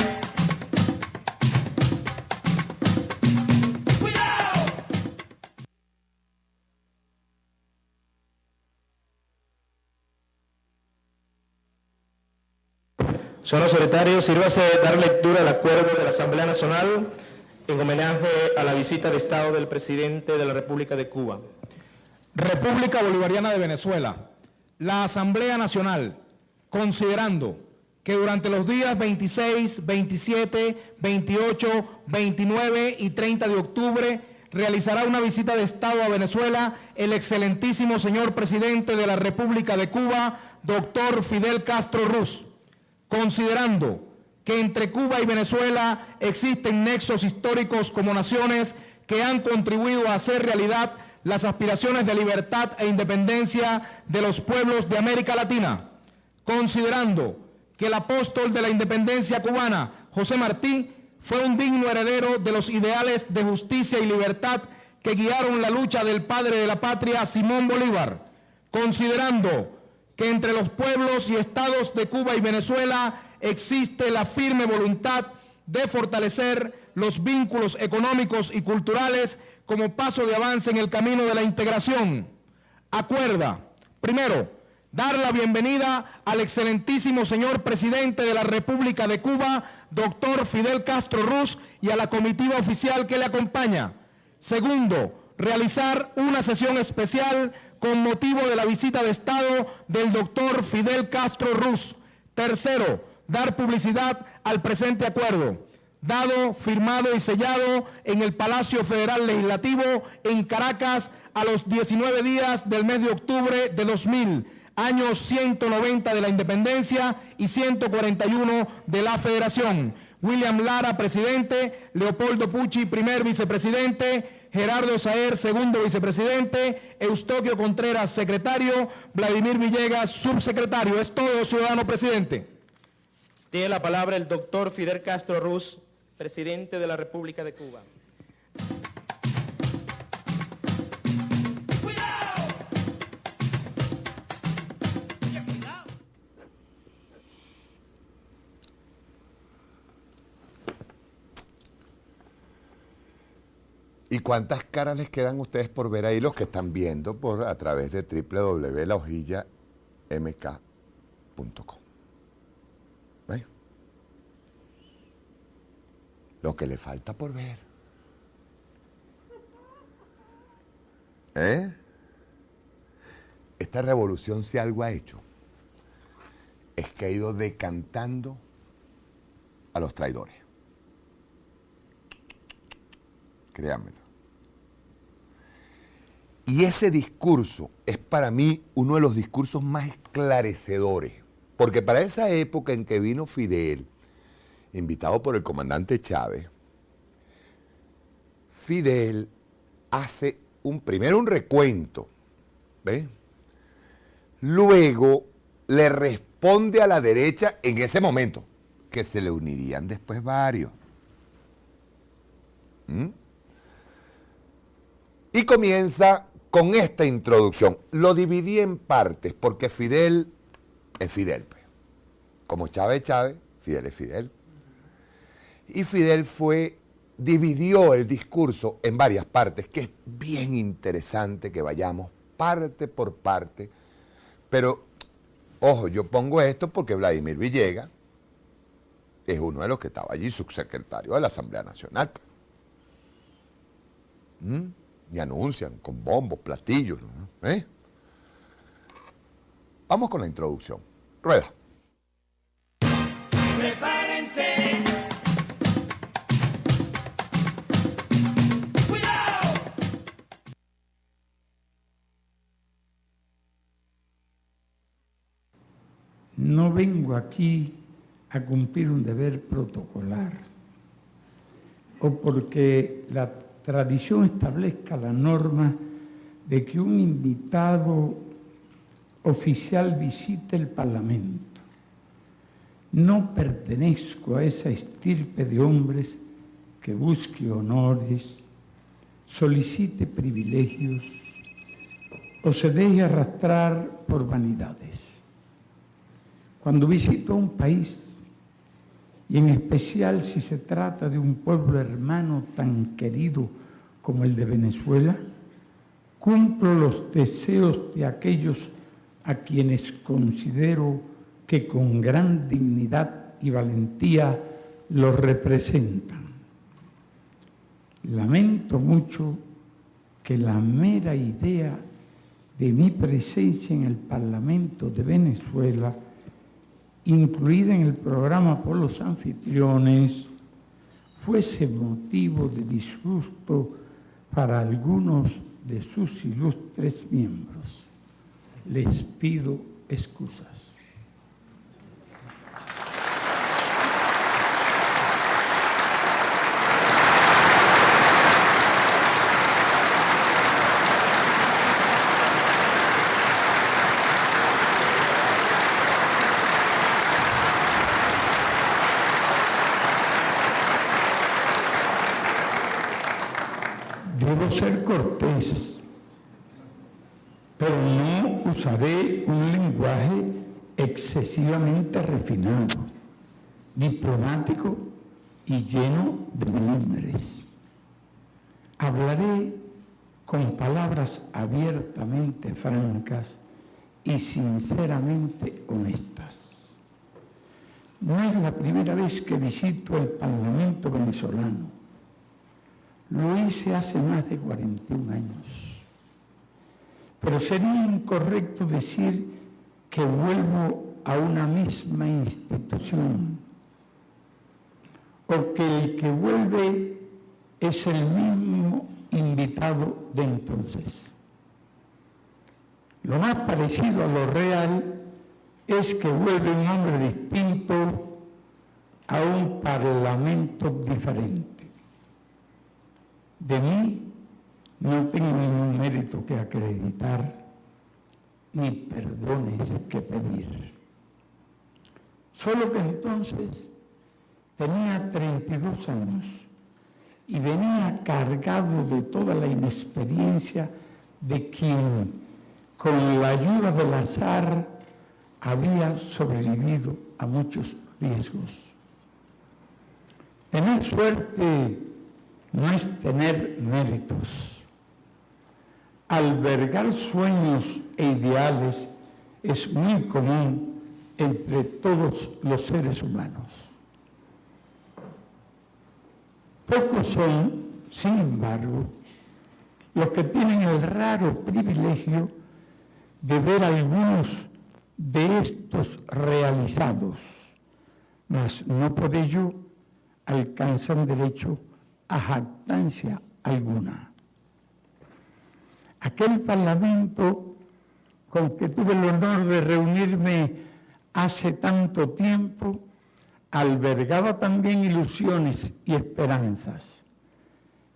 Cuidado. Señor secretario, sírvase dar lectura al acuerdo de la Asamblea Nacional en homenaje a la visita de Estado del presidente de la República de Cuba. República Bolivariana de Venezuela. La Asamblea Nacional, considerando que durante los días 26, 27, 28, 29 y 30 de octubre realizará una visita de Estado a Venezuela el excelentísimo señor presidente de la República de Cuba, doctor Fidel Castro Ruz. Considerando que entre Cuba y Venezuela existen nexos históricos como naciones que han contribuido a hacer realidad las aspiraciones de libertad e independencia de los pueblos de América Latina. Considerando que el apóstol de la independencia cubana, José Martí, fue un digno heredero de los ideales de justicia y libertad que guiaron la lucha del padre de la patria, Simón Bolívar. Considerando que entre los pueblos y estados de Cuba y Venezuela existe la firme voluntad de fortalecer los vínculos económicos y culturales como paso de avance en el camino de la integración. Acuerda, primero, dar la bienvenida al excelentísimo señor presidente de la República de Cuba, doctor Fidel Castro Ruz, y a la comitiva oficial que le acompaña. Segundo, realizar una sesión especial con motivo de la visita de Estado del doctor Fidel Castro Ruz. Tercero, dar publicidad al presente acuerdo, dado, firmado y sellado en el Palacio Federal Legislativo en Caracas a los 19 días del mes de octubre de 2000, años 190 de la independencia y 141 de la federación. William Lara, presidente; Leopoldo Pucci, primer vicepresidente; Gerardo Saer, segundo vicepresidente; Eustoquio Contreras, secretario; Vladimir Villegas, subsecretario. Es todo, ciudadano presidente. Tiene la palabra el doctor Fidel Castro Ruz, presidente de la República de Cuba. ¿Y cuántas caras les quedan ustedes por ver ahí, los que están viendo a través de www.lahojillamk.com? ¿Ven? Lo que le falta por ver. Esta revolución, si algo ha hecho, es que ha ido decantando a los traidores. Créanmelo. Y ese discurso es para mí uno de los discursos más esclarecedores, porque para esa época en que vino Fidel, invitado por el comandante Chávez, Fidel hace primero un recuento, ¿ves? Luego le responde a la derecha en ese momento, que se le unirían después varios. Y comienza con esta introducción. Lo dividí en partes porque Fidel es Fidel. Pues. Como Chávez es Chávez, Fidel es Fidel. Y Fidel dividió el discurso en varias partes, que es bien interesante que vayamos parte por parte. Pero, ojo, yo pongo esto porque Vladimir Villegas es uno de los que estaba allí, subsecretario de la Asamblea Nacional. Y anuncian con bombos, platillos. ¿No? Vamos con la introducción. Rueda. Prepárense. ¡Cuidado! No vengo aquí a cumplir un deber protocolar o porque la tradición establezca la norma de que un invitado oficial visite el Parlamento. No pertenezco a esa estirpe de hombres que busque honores, solicite privilegios o se deje arrastrar por vanidades. Cuando visito un país, y en especial si se trata de un pueblo hermano tan querido como el de Venezuela, cumplo los deseos de aquellos a quienes considero que con gran dignidad y valentía lo representan. Lamento mucho que la mera idea de mi presencia en el Parlamento de Venezuela, incluida en el programa por los anfitriones, fuese motivo de disgusto para algunos de sus ilustres miembros. Les pido excusas. Debo ser cortés, pero no usaré un lenguaje excesivamente refinado, diplomático y lleno de melindres. Hablaré con palabras abiertamente francas y sinceramente honestas. No es la primera vez que visito el Parlamento venezolano. Lo hice hace más de 41 años. Pero sería incorrecto decir que vuelvo a una misma institución o que el que vuelve es el mismo invitado de entonces. Lo más parecido a lo real es que vuelve un hombre distinto a un parlamento diferente. De mí no tengo ningún mérito que acreditar, ni perdones que pedir. Solo que entonces tenía 32 años y venía cargado de toda la inexperiencia de quien, con la ayuda del azar, había sobrevivido a muchos riesgos. Tener suerte no es tener méritos. Albergar sueños e ideales es muy común entre todos los seres humanos. Pocos son, sin embargo, los que tienen el raro privilegio de ver algunos de estos realizados, mas no por ello alcanzan derecho a jactancia alguna. Aquel parlamento con que tuve el honor de reunirme hace tanto tiempo albergaba también ilusiones y esperanzas.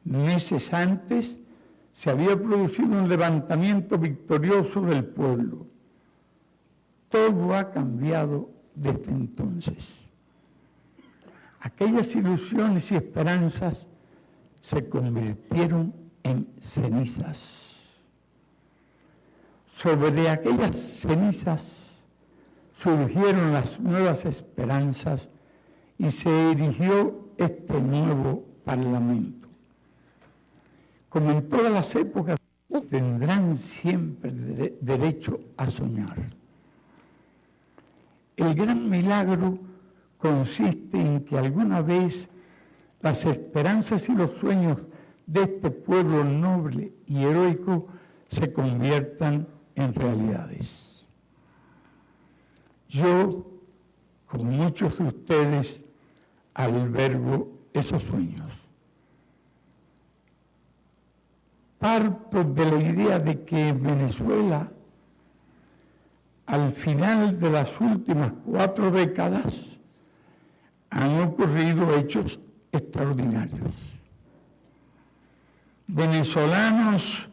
Meses antes se había producido un levantamiento victorioso del pueblo. Todo ha cambiado desde entonces. Aquellas ilusiones y esperanzas se convirtieron en cenizas. Sobre aquellas cenizas surgieron las nuevas esperanzas y se erigió este nuevo parlamento. Como en todas las épocas, tendrán siempre derecho a soñar. El gran milagro consiste en que alguna vez las esperanzas y los sueños de este pueblo noble y heroico se conviertan en realidades. Yo, como muchos de ustedes, albergo esos sueños. Parto de la idea de que en Venezuela, al final de las últimas 4 décadas, han ocurrido hechos extraordinarios. Venezolanos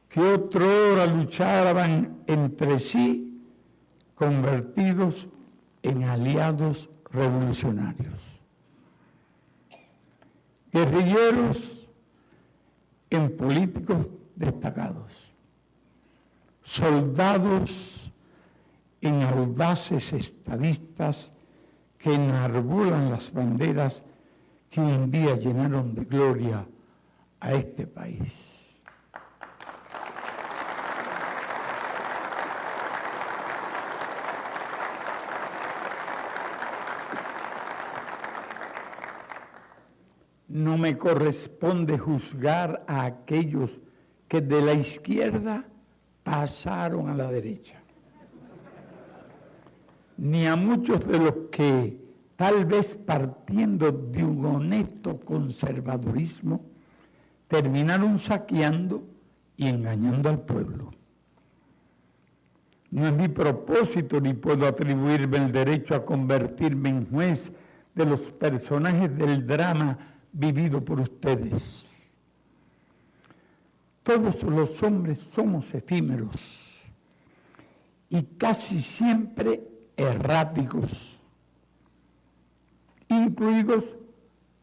que otrora luchaban entre sí, convertidos en aliados revolucionarios. Guerrilleros en políticos destacados. Soldados en audaces estadistas que enarbolan las banderas que un día llenaron de gloria a este país. no me corresponde juzgar a aquellos que de la izquierda pasaron a la derecha, ni a muchos de los que, tal vez partiendo de un honesto conservadurismo, terminaron saqueando y engañando al pueblo. No es mi propósito ni puedo atribuirme el derecho a convertirme en juez de los personajes del drama vivido por ustedes. Todos los hombres somos efímeros y casi siempre erráticos, incluidos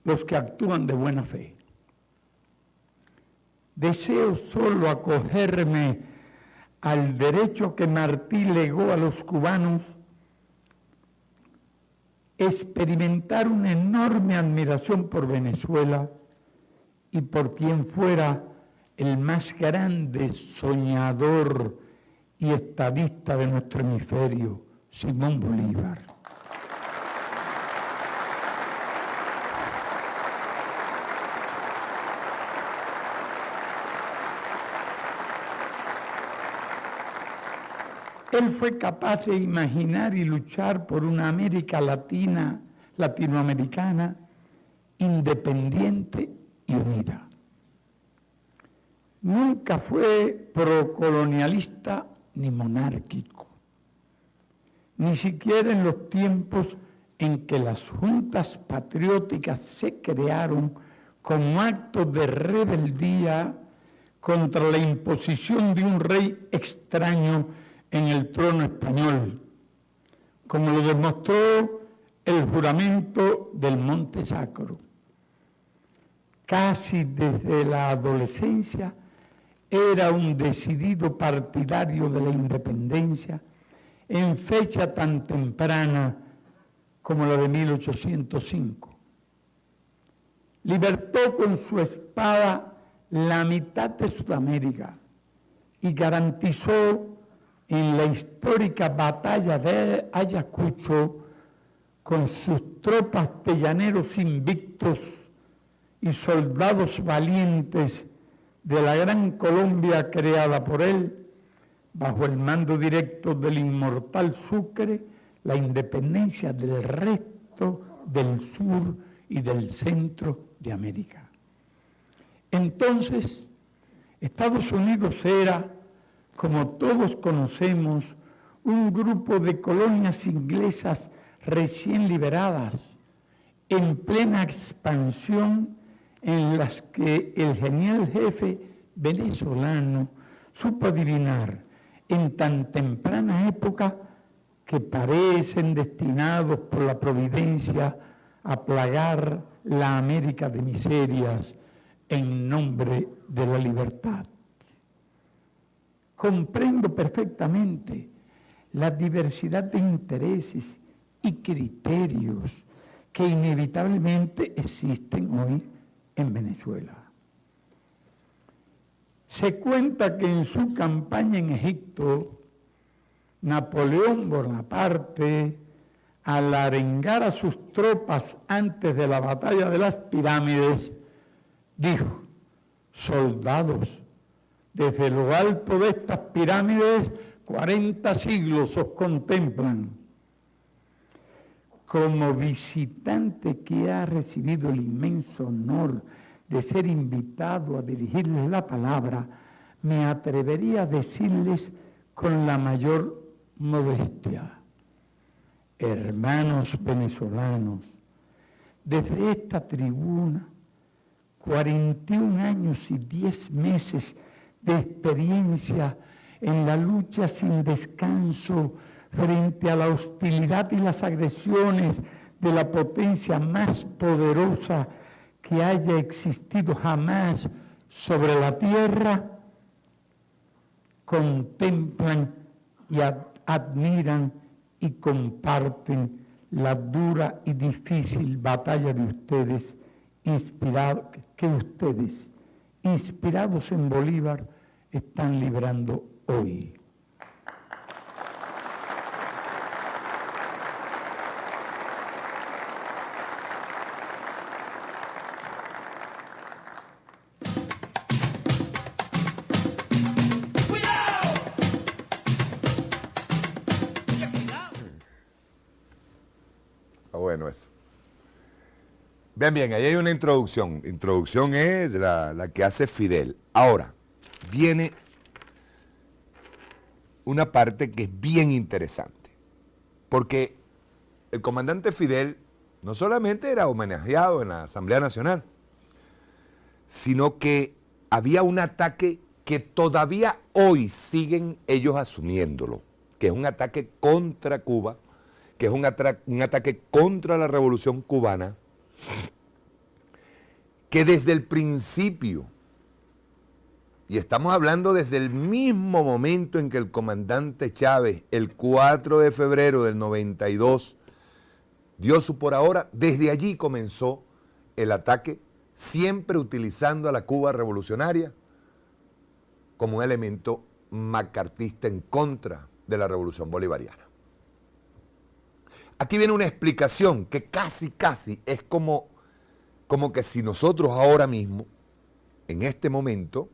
los que actúan de buena fe. Deseo solo acogerme al derecho que Martí legó a los cubanos, experimentar una enorme admiración por Venezuela y por quien fuera el más grande soñador y estadista de nuestro hemisferio, Simón Bolívar. Él fue capaz de imaginar y luchar por una América latinoamericana, independiente y unida. Nunca fue procolonialista ni monárquico, ni siquiera en los tiempos en que las juntas patrióticas se crearon como acto de rebeldía contra la imposición de un rey extraño en el trono español, como lo demostró el juramento del Monte Sacro. Casi desde la adolescencia era un decidido partidario de la independencia en fecha tan temprana como la de 1805. Libertó con su espada la mitad de Sudamérica y garantizó en la histórica batalla de Ayacucho, con sus tropas de llaneros invictos y soldados valientes de la gran Colombia creada por él, bajo el mando directo del inmortal Sucre, la independencia del resto del sur y del centro de América. Entonces, Estados Unidos era, como todos conocemos, un grupo de colonias inglesas recién liberadas, en plena expansión, en las que el genial jefe venezolano supo adivinar en tan temprana época que parecen destinados por la providencia a plagar la América de miserias en nombre de la libertad. Comprendo perfectamente la diversidad de intereses y criterios que inevitablemente existen hoy en Venezuela. Se cuenta que en su campaña en Egipto, Napoleón Bonaparte, al arengar a sus tropas antes de la batalla de las pirámides, dijo: soldados, desde lo alto de estas pirámides 40 siglos os contemplan. Como visitante que ha recibido el inmenso honor de ser invitado a dirigirles la palabra, me atrevería a decirles con la mayor modestia: hermanos venezolanos, desde esta tribuna, 41 años y 10 meses de experiencia en la lucha sin descanso frente a la hostilidad y las agresiones de la potencia más poderosa que haya existido jamás sobre la tierra, contemplan y admiran y comparten la dura y difícil batalla de ustedes, inspirados en Bolívar, están librando hoy. bueno eso. Bien, ahí hay una introducción. Introducción es la que hace Fidel. Ahora, viene una parte que es bien interesante, porque el comandante Fidel no solamente era homenajeado en la Asamblea Nacional, sino que había un ataque que todavía hoy siguen ellos asumiéndolo, que es un ataque contra Cuba, que es un ataque contra la Revolución Cubana, que desde el principio, y estamos hablando desde el mismo momento en que el comandante Chávez, el 4 de febrero del 92, dio su por ahora, desde allí comenzó el ataque, siempre utilizando a la Cuba revolucionaria como un elemento macartista en contra de la revolución bolivariana. Aquí viene una explicación que casi es como que si nosotros ahora mismo, en este momento,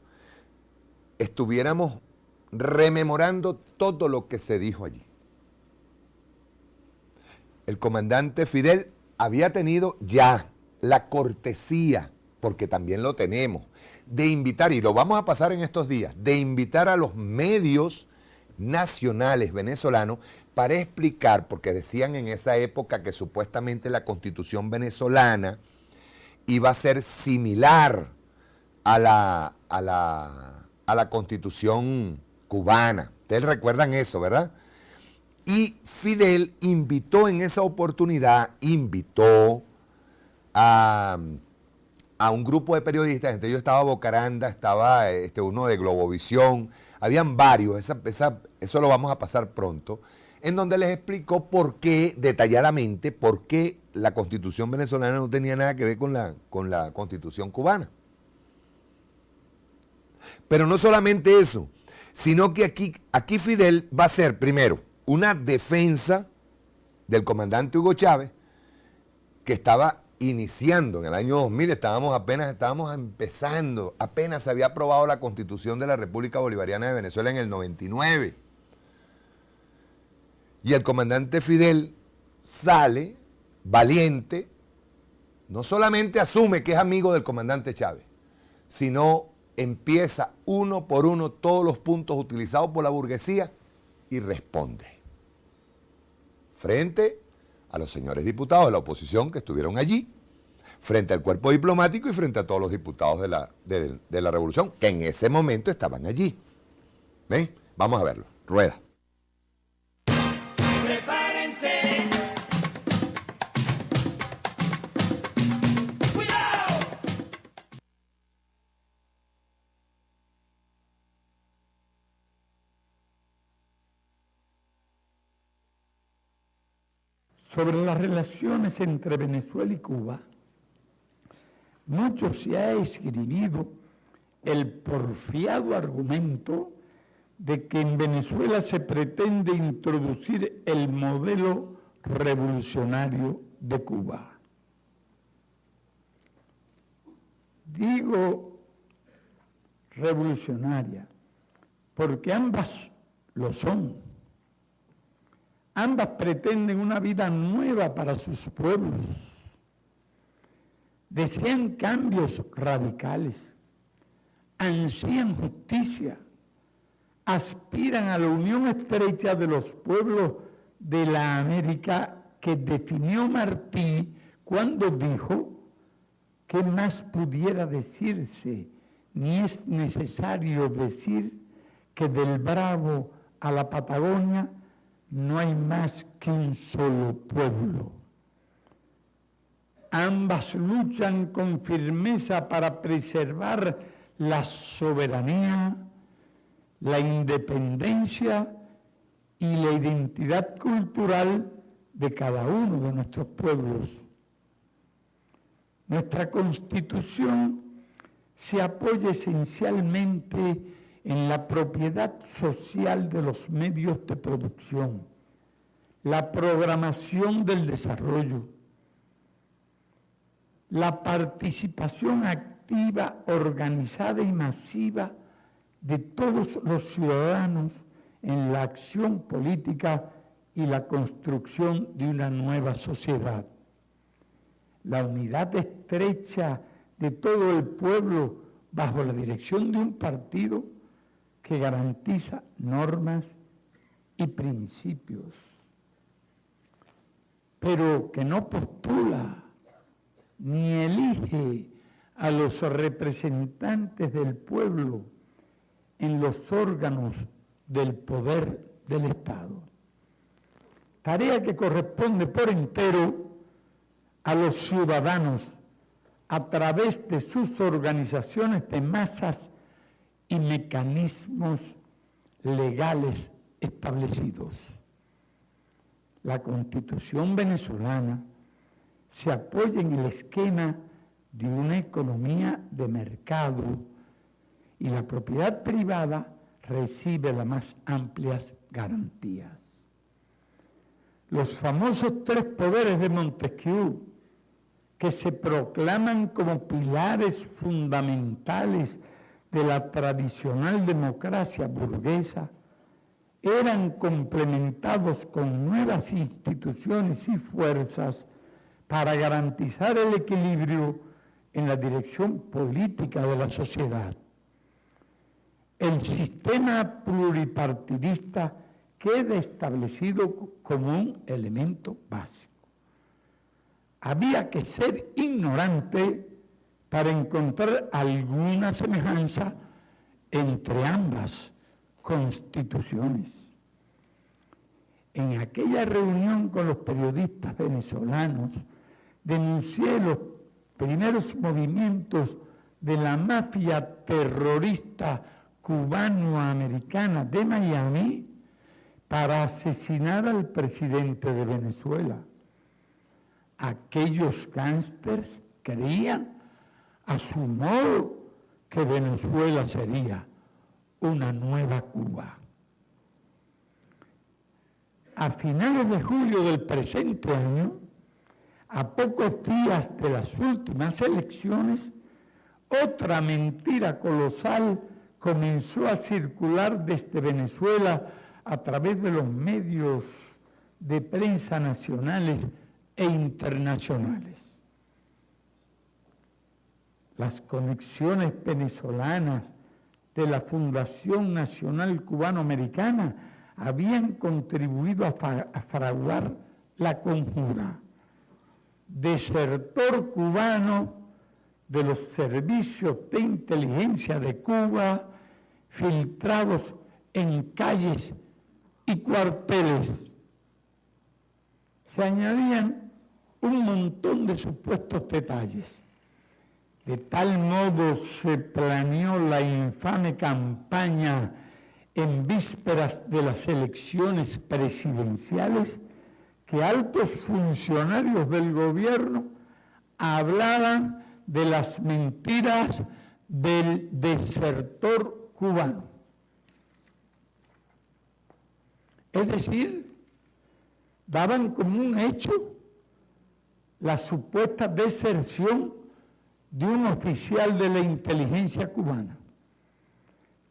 estuviéramos rememorando todo lo que se dijo allí. El comandante Fidel había tenido ya la cortesía, porque también lo tenemos, de invitar, y lo vamos a pasar en estos días, de invitar a los medios nacionales venezolanos para explicar, porque decían en esa época que supuestamente la Constitución venezolana iba a ser similar a la Constitución cubana. Ustedes recuerdan eso, ¿verdad? Y Fidel invitó en esa oportunidad, a un grupo de periodistas, entre ellos estaba Bocaranda, estaba uno de Globovisión, habían varios, eso lo vamos a pasar pronto, en donde les explicó detalladamente, por qué la Constitución venezolana no tenía nada que ver con la Constitución cubana. Pero no solamente eso, sino que aquí Fidel va a hacer, primero, una defensa del comandante Hugo Chávez, que estaba iniciando en el año 2000, estábamos empezando, apenas se había aprobado la Constitución de la República Bolivariana de Venezuela en el 99. Y el comandante Fidel sale valiente, no solamente asume que es amigo del comandante Chávez, sino empieza uno por uno todos los puntos utilizados por la burguesía y responde frente a los señores diputados de la oposición que estuvieron allí, frente al cuerpo diplomático y frente a todos los diputados de la revolución que en ese momento estaban allí. ¿Ven? Vamos a verlo. Rueda. Prepárense. ¡Cuidado! Sobre las relaciones entre Venezuela y Cuba, mucho se ha esgrimido el porfiado argumento de que en Venezuela se pretende introducir el modelo revolucionario de Cuba. Digo revolucionaria porque ambas lo son. Ambas pretenden una vida nueva para sus pueblos. Desean cambios radicales, ansían justicia, aspiran a la unión estrecha de los pueblos de la América que definió Martí cuando dijo: ¿qué más pudiera decirse? Ni es necesario decir que del Bravo a la Patagonia no hay más que un solo pueblo. Ambas luchan con firmeza para preservar la soberanía, la independencia y la identidad cultural de cada uno de nuestros pueblos. Nuestra Constitución se apoya esencialmente en la propiedad social de los medios de producción, la programación del desarrollo, la participación activa, organizada y masiva de todos los ciudadanos en la acción política y la construcción de una nueva sociedad. la unidad estrecha de todo el pueblo bajo la dirección de un partido que garantiza normas y principios, pero que no postula ni elige a los representantes del pueblo en los órganos del poder del Estado. Tarea que corresponde por entero a los ciudadanos a través de sus organizaciones de masas y mecanismos legales establecidos. La Constitución venezolana se apoya en el esquema de una economía de mercado y la propiedad privada recibe las más amplias garantías. Los famosos 3 poderes de Montesquieu, que se proclaman como pilares fundamentales de la tradicional democracia burguesa, eran complementados con nuevas instituciones y fuerzas para garantizar el equilibrio en la dirección política de la sociedad. El sistema pluripartidista queda establecido como un elemento básico. Había que ser ignorante para encontrar alguna semejanza entre ambas constituciones. En aquella reunión con los periodistas venezolanos, denuncié los primeros movimientos de la mafia terrorista cubano-americana de Miami para asesinar al presidente de Venezuela. Aquellos gángsters creían, a su modo, que Venezuela sería una nueva Cuba. A finales de julio del presente año, a pocos días de las últimas elecciones, otra mentira colosal comenzó a circular desde Venezuela a través de los medios de prensa nacionales e internacionales. Las conexiones venezolanas de la Fundación Nacional Cubano-Americana habían contribuido a fraguar la conjura. Desertor cubano de los servicios de inteligencia de Cuba, filtrados en calles y cuarteles. Se añadían un montón de supuestos detalles. De tal modo se planeó la infame campaña en vísperas de las elecciones presidenciales que altos funcionarios del gobierno hablaban de las mentiras del desertor cubano. Es decir, daban como un hecho la supuesta deserción de un oficial de la inteligencia cubana.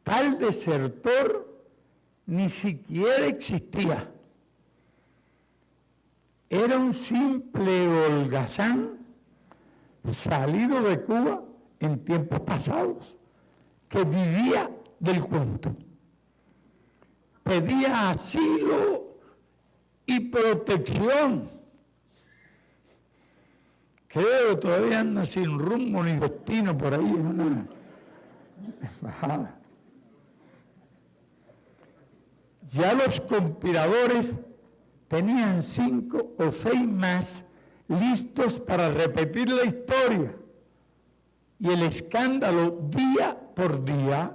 Tal desertor ni siquiera existía. Era un simple holgazán salido de Cuba en tiempos pasados, que vivía del cuento. Pedía asilo y protección. Creo que todavía anda sin rumbo ni destino por ahí en una embajada. Ya los conspiradores tenían 5 o 6 más listos para repetir la historia y el escándalo día por día,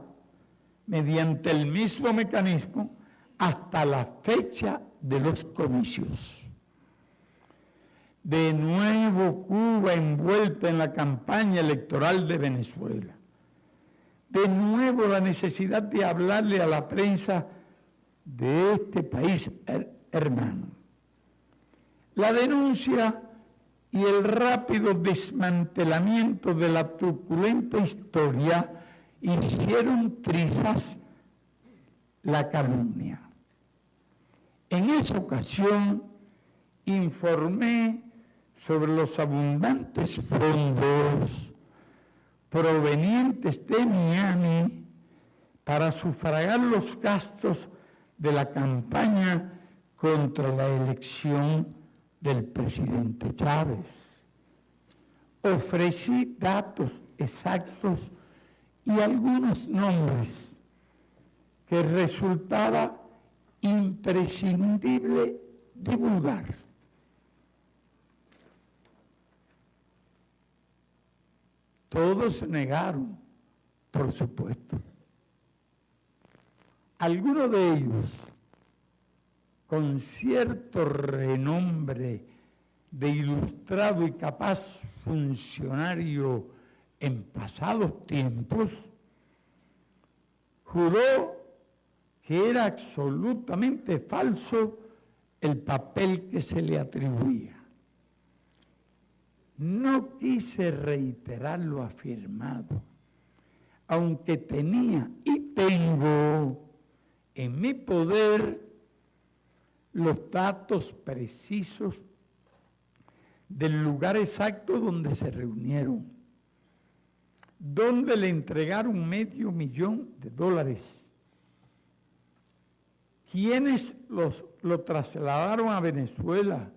mediante el mismo mecanismo, hasta la fecha de los comicios. De nuevo Cuba envuelta en la campaña electoral de Venezuela. De nuevo la necesidad de hablarle a la prensa de este país hermano. La denuncia y el rápido desmantelamiento de la truculenta historia hicieron trizas la calumnia. En esa ocasión informé sobre los abundantes fondos provenientes de Miami para sufragar los gastos de la campaña contra la elección del presidente Chávez. Ofrecí datos exactos y algunos nombres que resultaba imprescindible divulgar. Todos se negaron, por supuesto. Algunos de ellos, con cierto renombre de ilustrado y capaz funcionario en pasados tiempos, juró que era absolutamente falso el papel que se le atribuía. No quise reiterar lo afirmado, aunque tenía y tengo en mi poder los datos precisos del lugar exacto donde se reunieron, donde le entregaron $500,000, quienes lo trasladaron a Venezuela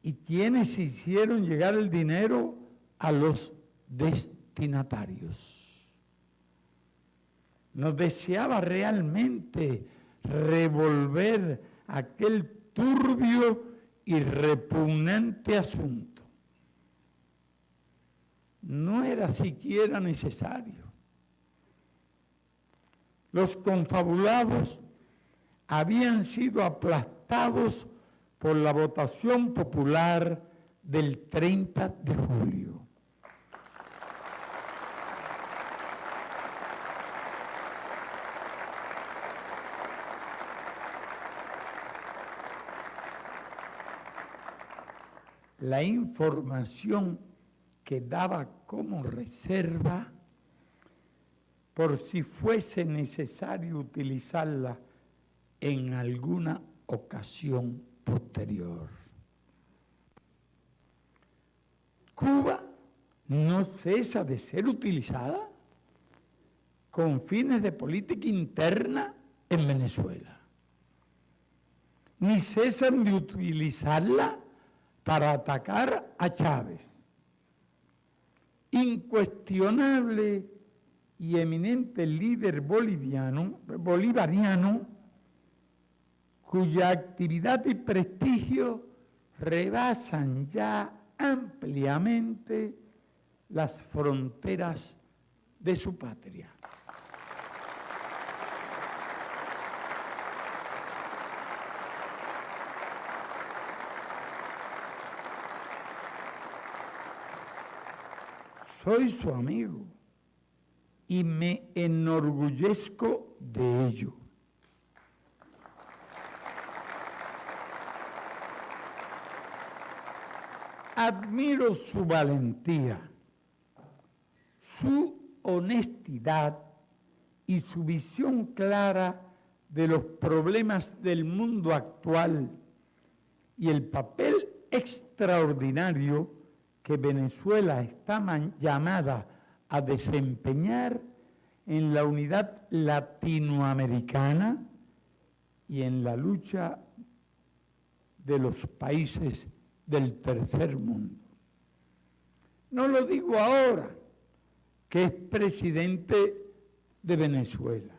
y quienes hicieron llegar el dinero a los destinatarios. No deseaba realmente revolver aquel turbio y repugnante asunto. No era siquiera necesario. Los confabulados habían sido aplastados por la votación popular del 30 de julio. La información que daba como reserva, por si fuese necesario utilizarla en alguna ocasión posterior. Cuba no cesa de ser utilizada con fines de política interna en Venezuela, ni cesan de utilizarla para atacar a Chávez. Incuestionable y eminente líder bolivariano, cuya actividad y prestigio rebasan ya ampliamente las fronteras de su patria. Soy su amigo y me enorgullezco de ello. Admiro su valentía, su honestidad y su visión clara de los problemas del mundo actual y el papel extraordinario que Venezuela está llamada a desempeñar en la unidad latinoamericana y en la lucha de los países del tercer mundo. No lo digo ahora, que es presidente de Venezuela.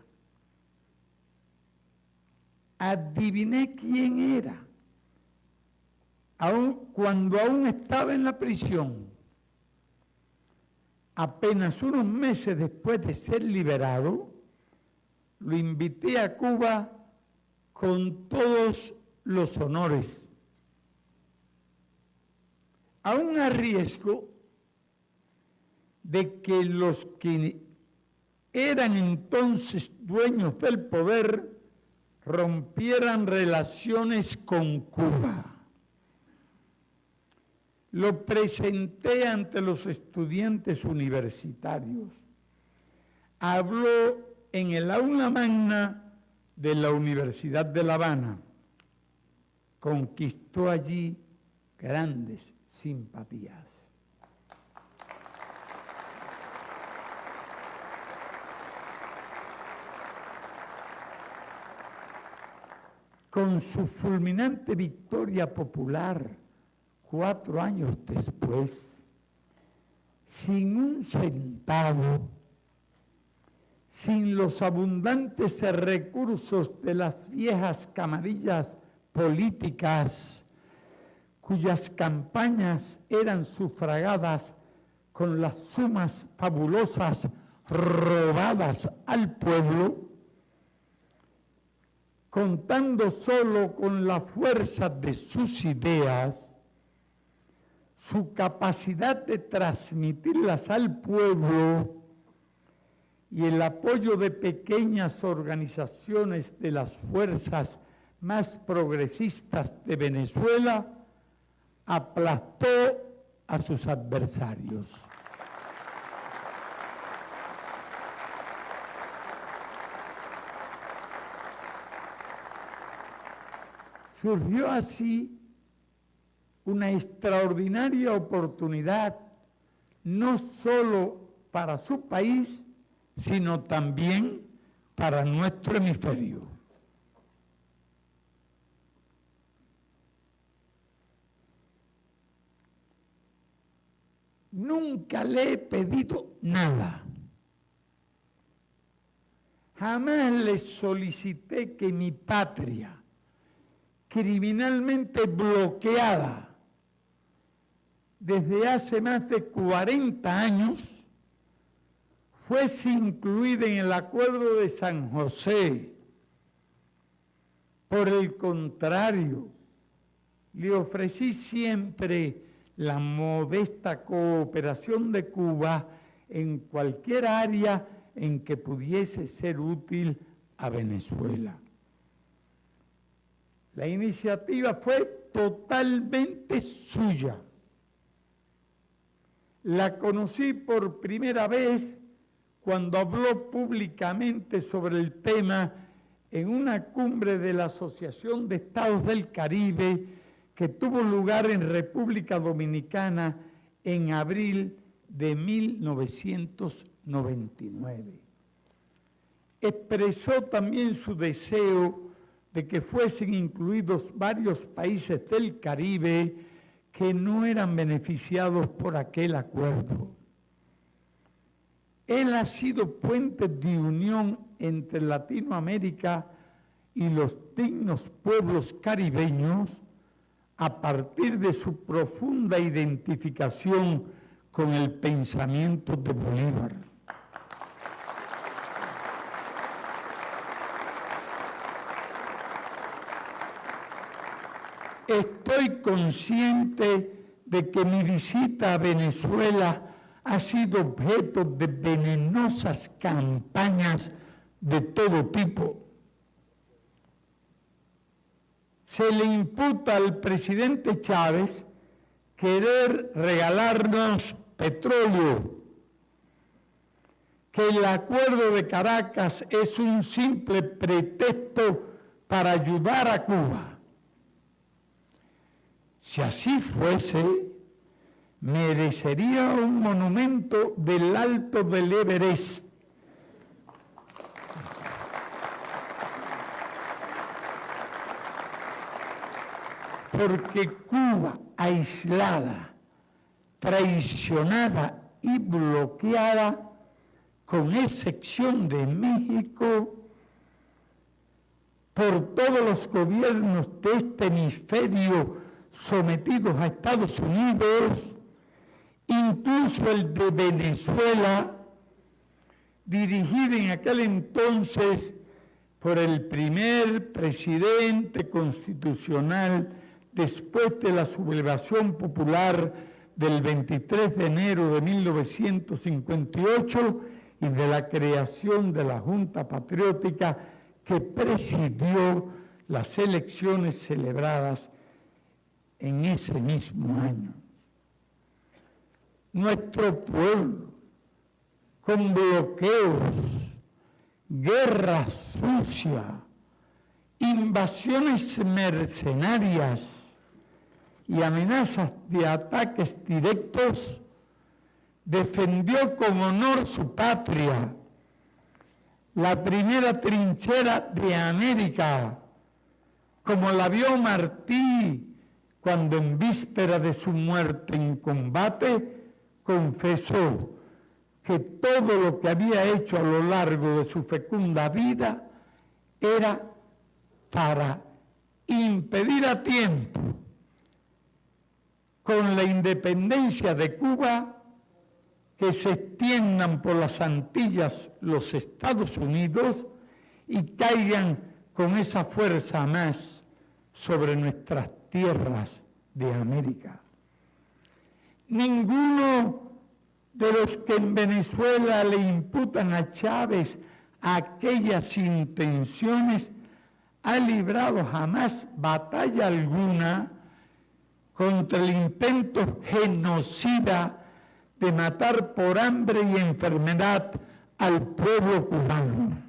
Adiviné quién era, cuando aún estaba en la prisión. Apenas unos meses después de ser liberado, lo invité a Cuba con todos los honores, aún a riesgo de que los que eran entonces dueños del poder rompieran relaciones con Cuba. Lo presenté ante los estudiantes universitarios. Habló en el aula magna de la Universidad de La Habana. Conquistó allí grandes simpatías. Con su fulminante victoria popular, 4 años después, sin un centavo, sin los abundantes recursos de las viejas camarillas políticas, cuyas campañas eran sufragadas con las sumas fabulosas robadas al pueblo, contando solo con la fuerza de sus ideas, su capacidad de transmitirlas al pueblo y el apoyo de pequeñas organizaciones de las fuerzas más progresistas de Venezuela, aplastó a sus adversarios. Surgió así una extraordinaria oportunidad, no solo para su país, sino también para nuestro hemisferio. Nunca le he pedido nada. Jamás le solicité que mi patria, criminalmente bloqueada desde hace más de 40 años, fuese incluida en el Acuerdo de San José. Por el contrario, le ofrecí siempre la modesta cooperación de Cuba en cualquier área en que pudiese ser útil a Venezuela. La iniciativa fue totalmente suya. La conocí por primera vez cuando habló públicamente sobre el tema en una cumbre de la Asociación de Estados del Caribe que tuvo lugar en República Dominicana en abril de 1999. Expresó también su deseo de que fuesen incluidos varios países del Caribe que no eran beneficiados por aquel acuerdo. Él ha sido puente de unión entre Latinoamérica y los dignos pueblos caribeños a partir de su profunda identificación con el pensamiento de Bolívar. Estoy consciente de que mi visita a Venezuela ha sido objeto de venenosas campañas de todo tipo. Se le imputa al presidente Chávez querer regalarnos petróleo, que el Acuerdo de Caracas es un simple pretexto para ayudar a Cuba. Si así fuese, merecería un monumento del alto del Everest. Porque Cuba, aislada, traicionada y bloqueada, con excepción de México, por todos los gobiernos de este hemisferio sometidos a Estados Unidos, incluso el de Venezuela, dirigido en aquel entonces por el primer presidente constitucional después de la sublevación popular del 23 de enero de 1958 y de la creación de la Junta Patriótica que presidió las elecciones celebradas en ese mismo año. Nuestro pueblo, con bloqueos, guerra sucia, invasiones mercenarias y amenazas de ataques directos, defendió con honor su patria, la primera trinchera de América, como la vio Martí cuando en víspera de su muerte en combate confesó que todo lo que había hecho a lo largo de su fecunda vida era para impedir a tiempo, con la independencia de Cuba, que se extiendan por las Antillas los Estados Unidos y caigan con esa fuerza más sobre nuestras tierras de América. Ninguno de los que en Venezuela le imputan a Chávez aquellas intenciones ha librado jamás batalla alguna contra el intento genocida de matar por hambre y enfermedad al pueblo cubano.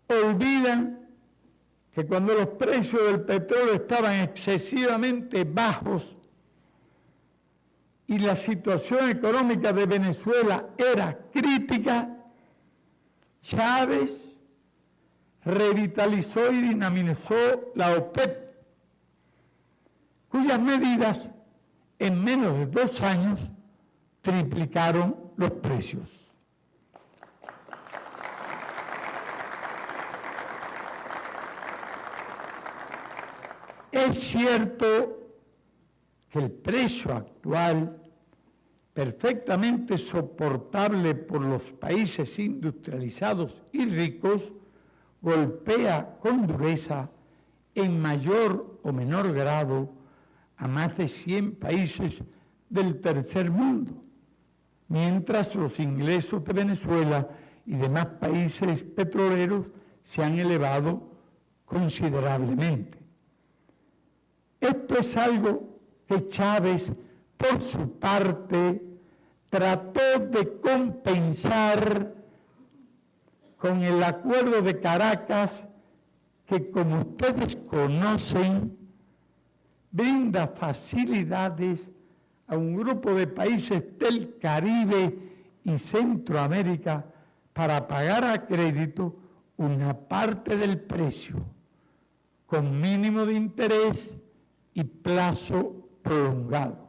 Olvidan que cuando los precios del petróleo estaban excesivamente bajos y la situación económica de Venezuela era crítica, Chávez revitalizó y dinamizó la OPEP, cuyas medidas en menos de 2 años triplicaron los precios. Es cierto que el precio actual, perfectamente soportable por los países industrializados y ricos, golpea con dureza en mayor o menor grado a más de 100 países del tercer mundo, mientras los ingresos de Venezuela y demás países petroleros se han elevado considerablemente. Esto es algo que Chávez, por su parte, trató de compensar con el Acuerdo de Caracas, que, como ustedes conocen, brinda facilidades a un grupo de países del Caribe y Centroamérica para pagar a crédito una parte del precio, con mínimo de interés y plazo prolongado.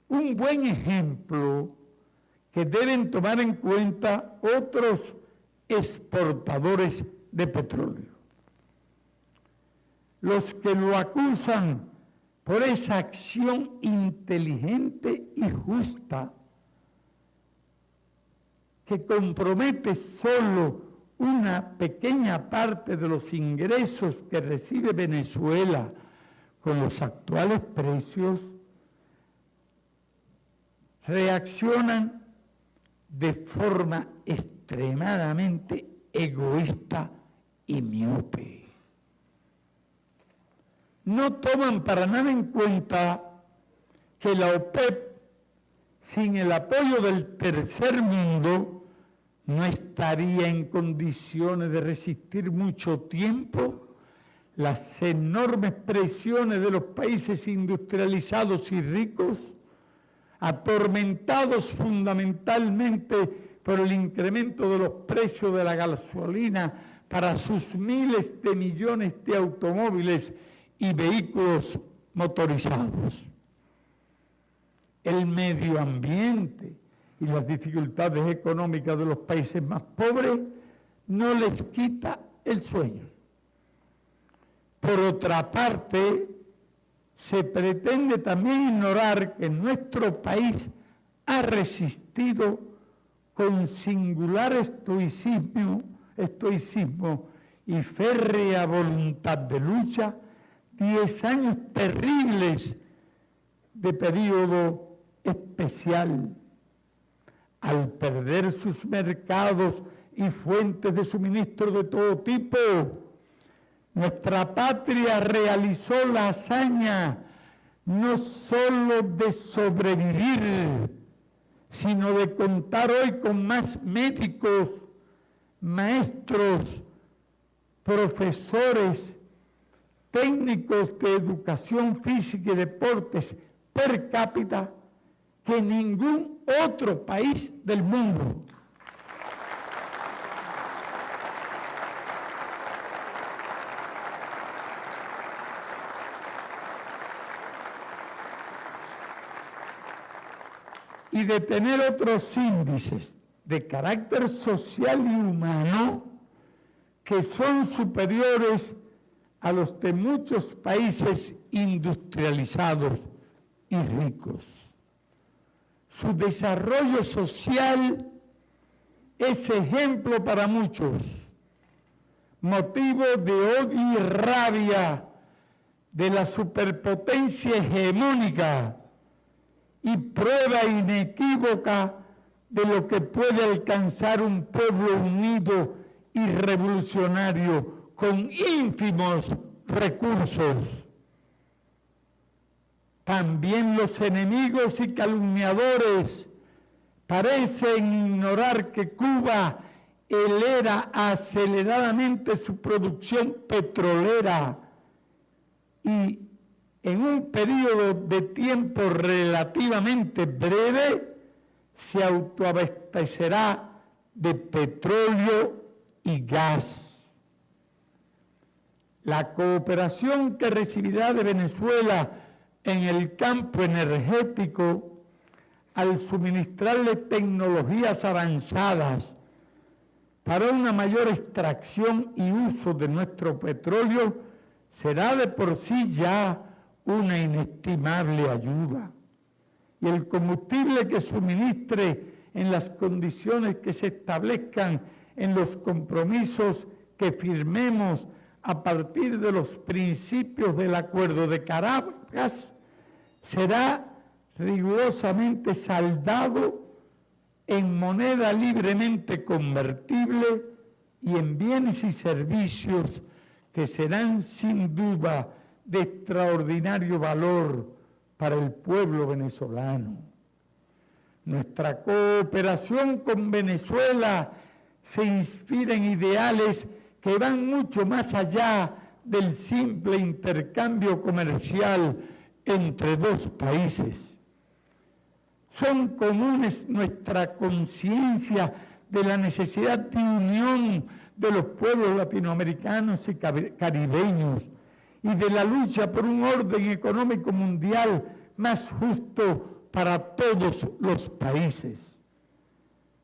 Un buen ejemplo que deben tomar en cuenta otros exportadores de petróleo. Los que lo acusan por esa acción inteligente y justa que compromete solo una pequeña parte de los ingresos que recibe Venezuela con los actuales precios, reaccionan de forma extremadamente egoísta y miope. No toman para nada en cuenta que la OPEP, sin el apoyo del tercer mundo, no estaría en condiciones de resistir mucho tiempo las enormes presiones de los países industrializados y ricos, atormentados fundamentalmente por el incremento de los precios de la gasolina para sus miles de millones de automóviles y vehículos motorizados. El medio ambiente y las dificultades económicas de los países más pobres no les quita el sueño. Por otra parte, se pretende también ignorar que nuestro país ha resistido con singular estoicismo y férrea voluntad de lucha 10 años terribles de periodo especial. Al perder sus mercados y fuentes de suministro de todo tipo, nuestra patria realizó la hazaña no solo de sobrevivir, sino de contar hoy con más médicos, maestros, profesores, técnicos de educación física y deportes per cápita que ningún otro país del mundo. Y de tener otros índices de carácter social y humano que son superiores a los de muchos países industrializados y ricos. Su desarrollo social es ejemplo para muchos, motivo de odio y rabia de la superpotencia hegemónica y prueba inequívoca de lo que puede alcanzar un pueblo unido y revolucionario con ínfimos recursos. También los enemigos y calumniadores parecen ignorar que Cuba elera aceleradamente su producción petrolera y en un periodo de tiempo relativamente breve se autoabastecerá de petróleo y gas. La cooperación que recibirá de Venezuela en el campo energético al suministrarle tecnologías avanzadas para una mayor extracción y uso de nuestro petróleo será de por sí ya una inestimable ayuda. Y el combustible que suministre en las condiciones que se establezcan en los compromisos que firmemos a partir de los principios del Acuerdo de Caracas será rigurosamente saldado en moneda libremente convertible y en bienes y servicios que serán sin duda de extraordinario valor para el pueblo venezolano. Nuestra cooperación con Venezuela se inspira en ideales que van mucho más allá del simple intercambio comercial entre dos países. Son comunes nuestra conciencia de la necesidad de unión de los pueblos latinoamericanos y caribeños y de la lucha por un orden económico mundial más justo para todos los países.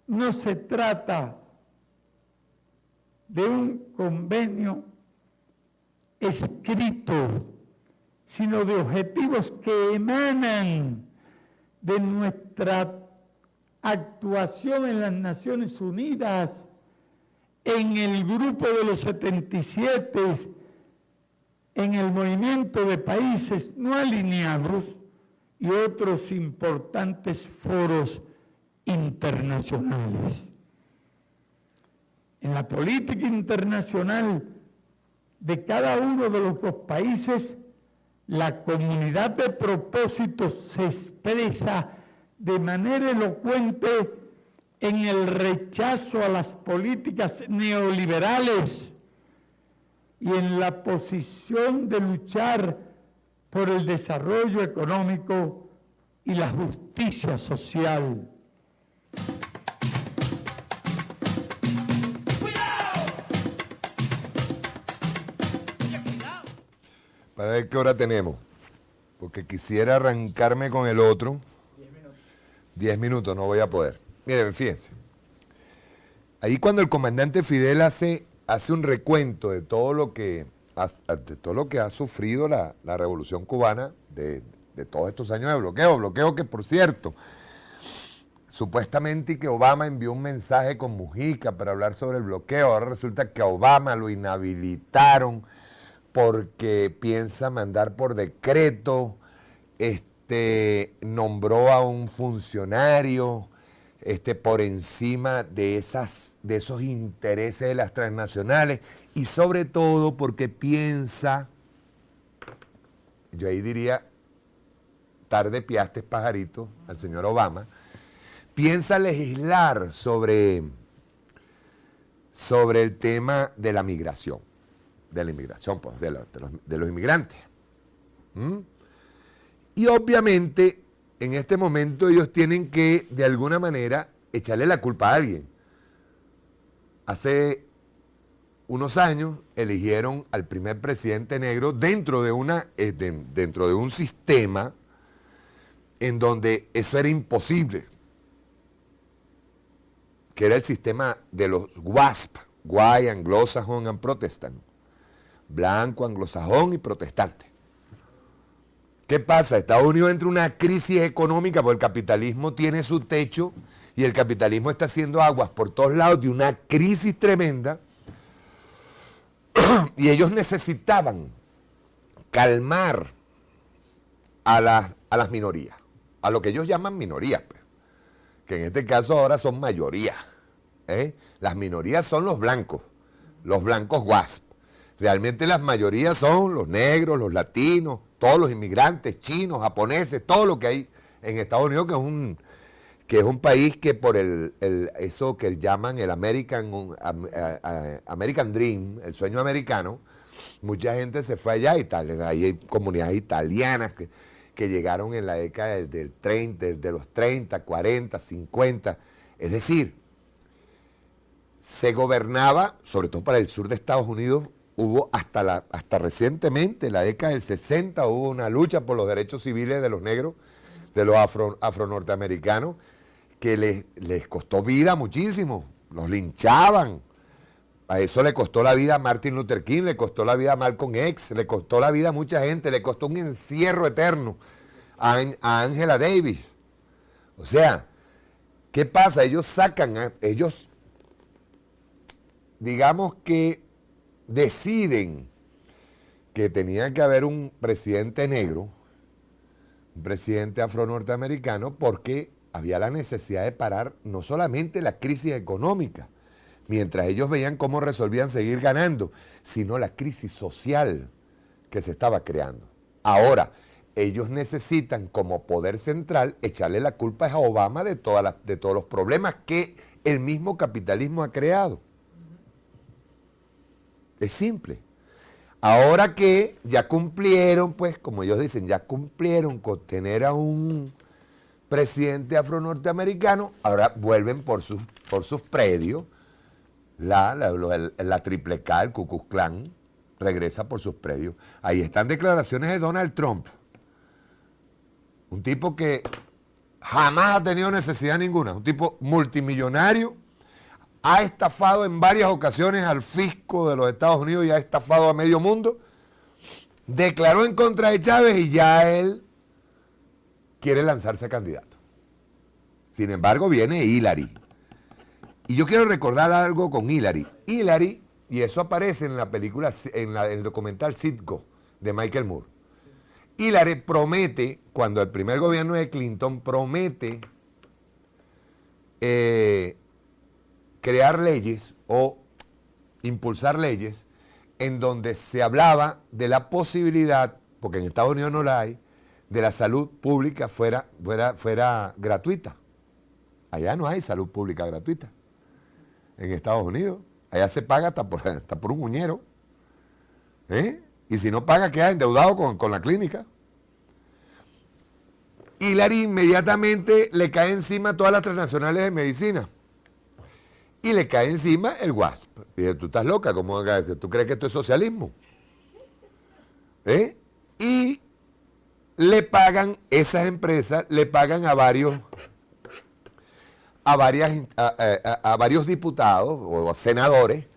No se trata de un convenio escrito, sino de objetivos que emanan de nuestra actuación en las Naciones Unidas, en el grupo de los 77, en el movimiento de países no alineados y otros importantes foros internacionales. En la política internacional de cada uno de los dos países, la comunidad de propósitos se expresa de manera elocuente en el rechazo a las políticas neoliberales y en la posición de luchar por el desarrollo económico y la justicia social. Para ver qué hora tenemos, porque quisiera arrancarme con el otro. 10 minutos, no voy a poder. Miren, fíjense. Ahí cuando el comandante Fidel hace un recuento de todo lo que ha sufrido la revolución cubana, de todos estos años de bloqueo que por cierto, supuestamente que Obama envió un mensaje con Mujica para hablar sobre el bloqueo, ahora resulta que a Obama lo inhabilitaron porque piensa mandar por decreto, nombró a un funcionario por encima de esos intereses de las transnacionales y sobre todo porque piensa, yo ahí diría, tarde piaste pajarito al señor Obama, piensa legislar sobre el tema de la migración, pues, de los inmigrantes. Y obviamente, en este momento ellos tienen que, de alguna manera, echarle la culpa a alguien. Hace unos años eligieron al primer presidente negro dentro de un sistema en donde eso era imposible, que era el sistema de los WASP, White, Anglo-Saxon and Protestant, blanco, anglosajón y protestante. ¿Qué pasa? Estados Unidos entra en una crisis económica porque el capitalismo tiene su techo y el capitalismo está haciendo aguas por todos lados de una crisis tremenda y ellos necesitaban calmar a las minorías, a lo que ellos llaman minorías, pues, que en este caso ahora son mayoría. Las minorías son los blancos WASP. Realmente las mayorías son los negros, los latinos, todos los inmigrantes, chinos, japoneses, todo lo que hay en Estados Unidos, que es un país que por eso que llaman el American Dream, el sueño americano, mucha gente se fue allá y tal. Ahí hay comunidades italianas que llegaron en la década del 30, de los 30, 40, 50. Es decir, se gobernaba, sobre todo para el sur de Estados Unidos, hubo hasta recientemente, en la década del 60, hubo una lucha por los derechos civiles de los negros, de los afro-norteamericanos, que les costó vida muchísimo, los linchaban. A eso le costó la vida a Martin Luther King, le costó la vida a Malcolm X, le costó la vida a mucha gente, le costó un encierro eterno a Angela Davis. O sea, ¿qué pasa? Ellos digamos que deciden que tenía que haber un presidente negro, un presidente afro-norteamericano, porque había la necesidad de parar no solamente la crisis económica, mientras ellos veían cómo resolvían seguir ganando, sino la crisis social que se estaba creando. Ahora, ellos necesitan como poder central echarle la culpa a Obama de todos los problemas que el mismo capitalismo ha creado. Es simple. Ahora que ya cumplieron, pues, como ellos dicen, ya cumplieron con tener a un presidente afro-norteamericano, ahora vuelven por sus predios. La Triple K, el Ku Klux Klan, regresa por sus predios. Ahí están declaraciones de Donald Trump. Un tipo que jamás ha tenido necesidad ninguna. Un tipo multimillonario. Ha estafado en varias ocasiones al fisco de los Estados Unidos y ha estafado a medio mundo. Declaró en contra de Chávez y ya él quiere lanzarse a candidato. Sin embargo, viene Hillary. Y yo quiero recordar algo con Hillary. Hillary, y eso aparece en la película, en el documental Citgo de Michael Moore. Hillary promete, cuando el primer gobierno de Clinton promete crear leyes o impulsar leyes en donde se hablaba de la posibilidad, porque en Estados Unidos no la hay, de la salud pública fuera gratuita. Allá no hay salud pública gratuita. En Estados Unidos. Allá se paga hasta por un uñero. Y si no paga, queda endeudado con la clínica. Hillary inmediatamente le cae encima todas las transnacionales de medicina. Y le cae encima el WASP. Y dice, tú estás loca, ¿cómo tú crees que esto es socialismo? Y le pagan, esas empresas le pagan a varios diputados o senadores,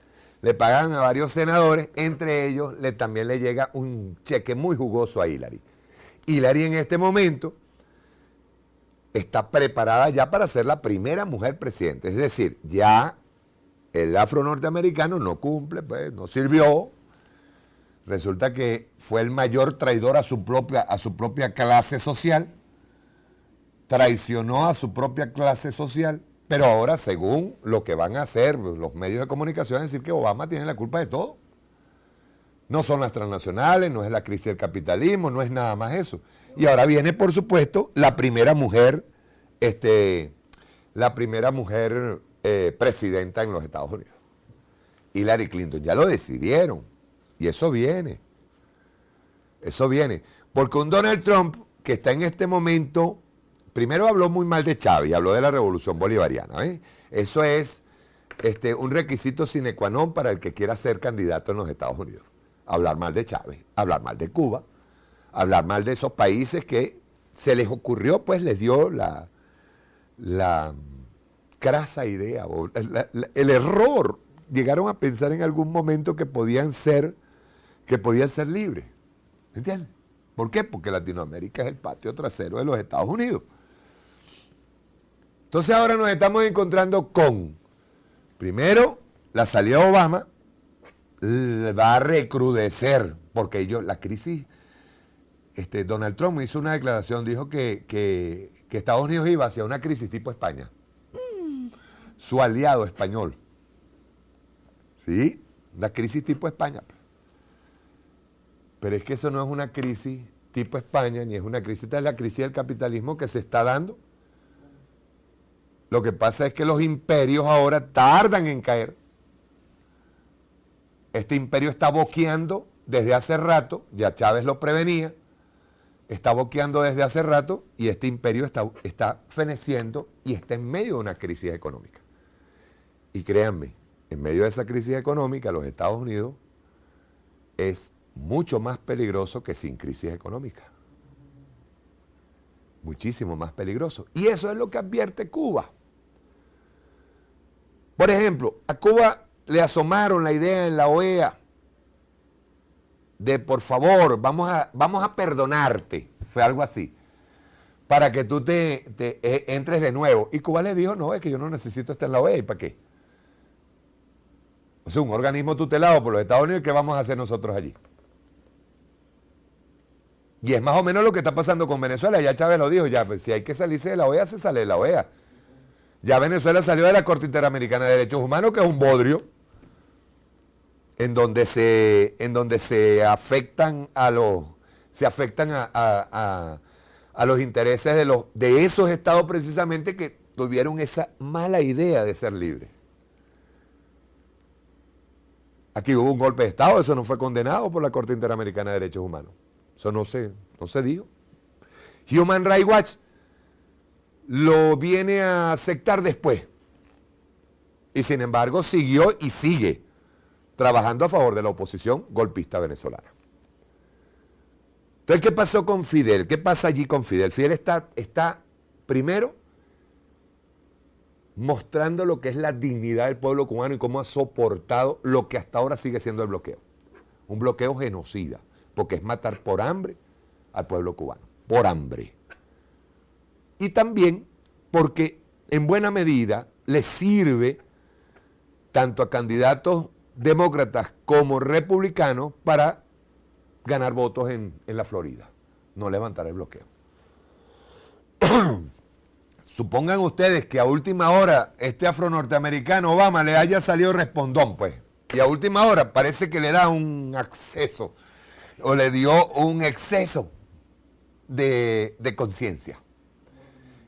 le pagan a varios senadores, entre ellos también le llega un cheque muy jugoso a Hillary. Hillary en este momento está preparada ya para ser la primera mujer presidente, es decir, ya el afro-norteamericano no cumple, pues no sirvió, resulta que fue el mayor traidor a su propia clase social, traicionó a su propia clase social, pero ahora, según lo que van a hacer los medios de comunicación, es decir que Obama tiene la culpa de todo. No son las transnacionales, no es la crisis del capitalismo, no es nada más eso. Y ahora viene, por supuesto, la primera mujer la primera mujer presidenta en los Estados Unidos. Hillary Clinton, ya lo decidieron. Y eso viene. Eso viene. Porque un Donald Trump que está en este momento, primero habló muy mal de Chávez, habló de la revolución bolivariana. Eso es un requisito sine qua non para el que quiera ser candidato en los Estados Unidos. Hablar mal de Chávez, hablar mal de Cuba, hablar mal de esos países que se les ocurrió, pues les dio la crasa idea, o el error. Llegaron a pensar en algún momento que podían ser libres. ¿Entiendes? ¿Por qué? Porque Latinoamérica es el patio trasero de los Estados Unidos. Entonces ahora nos estamos encontrando con, primero, la salida de Obama va a recrudecer, porque la crisis, Donald Trump hizo una declaración, dijo que Estados Unidos iba hacia una crisis tipo España. Su aliado español. ¿Sí? Una crisis tipo España. Pero es que eso no es una crisis tipo España, ni es una crisis, esta es la crisis del capitalismo que se está dando. Lo que pasa es que los imperios ahora tardan en caer. Este imperio está boqueando desde hace rato, ya Chávez lo prevenía, está boqueando desde hace rato y este imperio está feneciendo y está en medio de una crisis económica. Y créanme, en medio de esa crisis económica, los Estados Unidos es mucho más peligroso que sin crisis económica. Muchísimo más peligroso. Y eso es lo que advierte Cuba. Por ejemplo, a Cuba le asomaron la idea en la OEA de, por favor, vamos a perdonarte. Fue algo así. Para que tú entres de nuevo. Y Cuba le dijo, no, es que yo no necesito estar en la OEA. ¿Y para qué? O sea, un organismo tutelado por los Estados Unidos, ¿qué vamos a hacer nosotros allí? Y es más o menos lo que está pasando con Venezuela. Ya Chávez lo dijo, ya, pues, si hay que salirse de la OEA, se sale de la OEA. Ya Venezuela salió de la Corte Interamericana de Derechos Humanos, que es un bodrio, en donde se afectan a los intereses de esos estados precisamente que tuvieron esa mala idea de ser libres. Aquí hubo un golpe de Estado, eso no fue condenado por la Corte Interamericana de Derechos Humanos. Eso no se dijo. Human Rights Watch lo viene a aceptar después. Y sin embargo siguió y sigue trabajando a favor de la oposición golpista venezolana. Entonces, ¿qué pasó con Fidel? ¿Qué pasa allí con Fidel? Fidel está primero mostrando lo que es la dignidad del pueblo cubano y cómo ha soportado lo que hasta ahora sigue siendo el bloqueo. Un bloqueo genocida, porque es matar por hambre al pueblo cubano, por hambre. Y también porque en buena medida le sirve tanto a candidatos demócratas como republicanos para ganar votos en la Florida, no levantar el bloqueo. Supongan ustedes que a última hora este afro-norteamericano Obama le haya salido respondón, pues, y a última hora parece que le da un acceso o le dio un exceso de conciencia.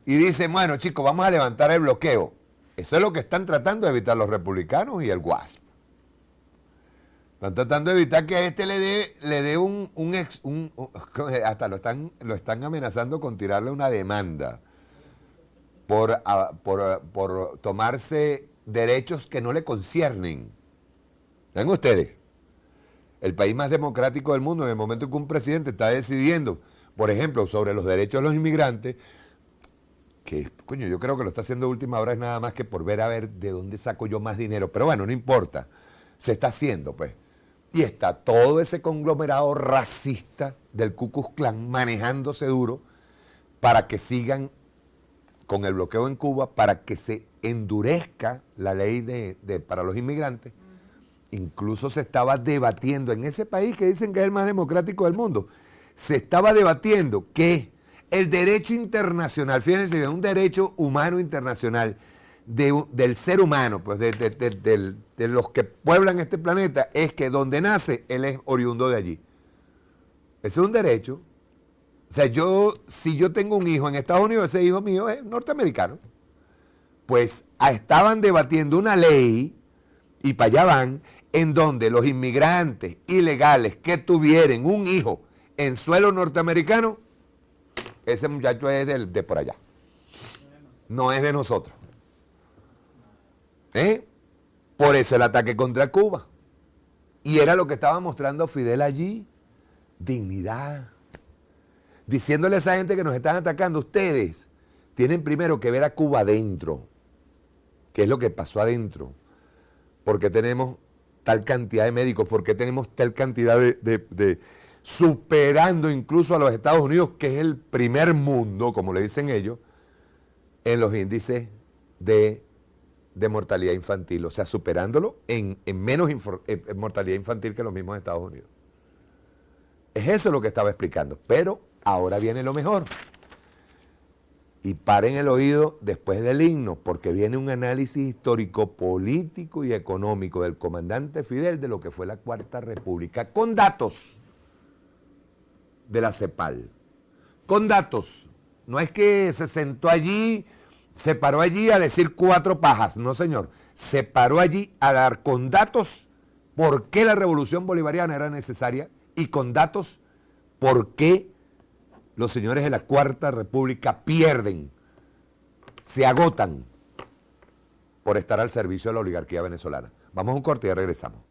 Y dice, bueno, chicos, vamos a levantar el bloqueo. Eso es lo que están tratando de evitar los republicanos y el WASP. Están tratando de evitar que a este le dé hasta lo están amenazando con tirarle una demanda por tomarse derechos que no le conciernen. ¿Ven ustedes? El país más democrático del mundo, en el momento en que un presidente está decidiendo, por ejemplo, sobre los derechos de los inmigrantes, que, coño, yo creo que lo está haciendo de última hora es nada más que por ver a ver de dónde saco yo más dinero. Pero bueno, no importa. Se está haciendo, pues. Y está todo ese conglomerado racista del Ku Klux Klan manejándose duro para que sigan con el bloqueo en Cuba, para que se endurezca la ley para los inmigrantes. Incluso se estaba debatiendo en ese país que dicen que es el más democrático del mundo, se estaba debatiendo que el derecho internacional, fíjense, un derecho humano internacional del ser humano, pues de los que pueblan este planeta, es que donde nace, él es oriundo de allí. Ese es un derecho. O sea, si yo tengo un hijo en Estados Unidos, ese hijo mío es norteamericano. Pues estaban debatiendo una ley, y para allá van, en donde los inmigrantes ilegales que tuvieran un hijo en suelo norteamericano, ese muchacho es de por allá. No es de nosotros. Por eso el ataque contra Cuba. Y era lo que estaba mostrando Fidel allí. Dignidad. Diciéndole a esa gente que nos están atacando, ustedes tienen primero que ver a Cuba adentro. ¿Qué es lo que pasó adentro? ¿Por qué tenemos tal cantidad de médicos? ¿Por qué tenemos tal cantidad de superando incluso a los Estados Unidos, que es el primer mundo, como le dicen ellos, en los índices de mortalidad infantil? O sea, superándolo en menos mortalidad infantil que los mismos Estados Unidos. Es eso lo que estaba explicando. Pero ahora viene lo mejor. Y paren el oído después del himno, porque viene un análisis histórico, político y económico del comandante Fidel de lo que fue la Cuarta República, con datos de la CEPAL. Con datos. No es que se sentó allí, se paró allí a decir 4 pajas. No, señor. Se paró allí a dar con datos por qué la revolución bolivariana era necesaria y con datos por qué los señores de la Cuarta República pierden, se agotan por estar al servicio de la oligarquía venezolana. Vamos a un corte y ya regresamos.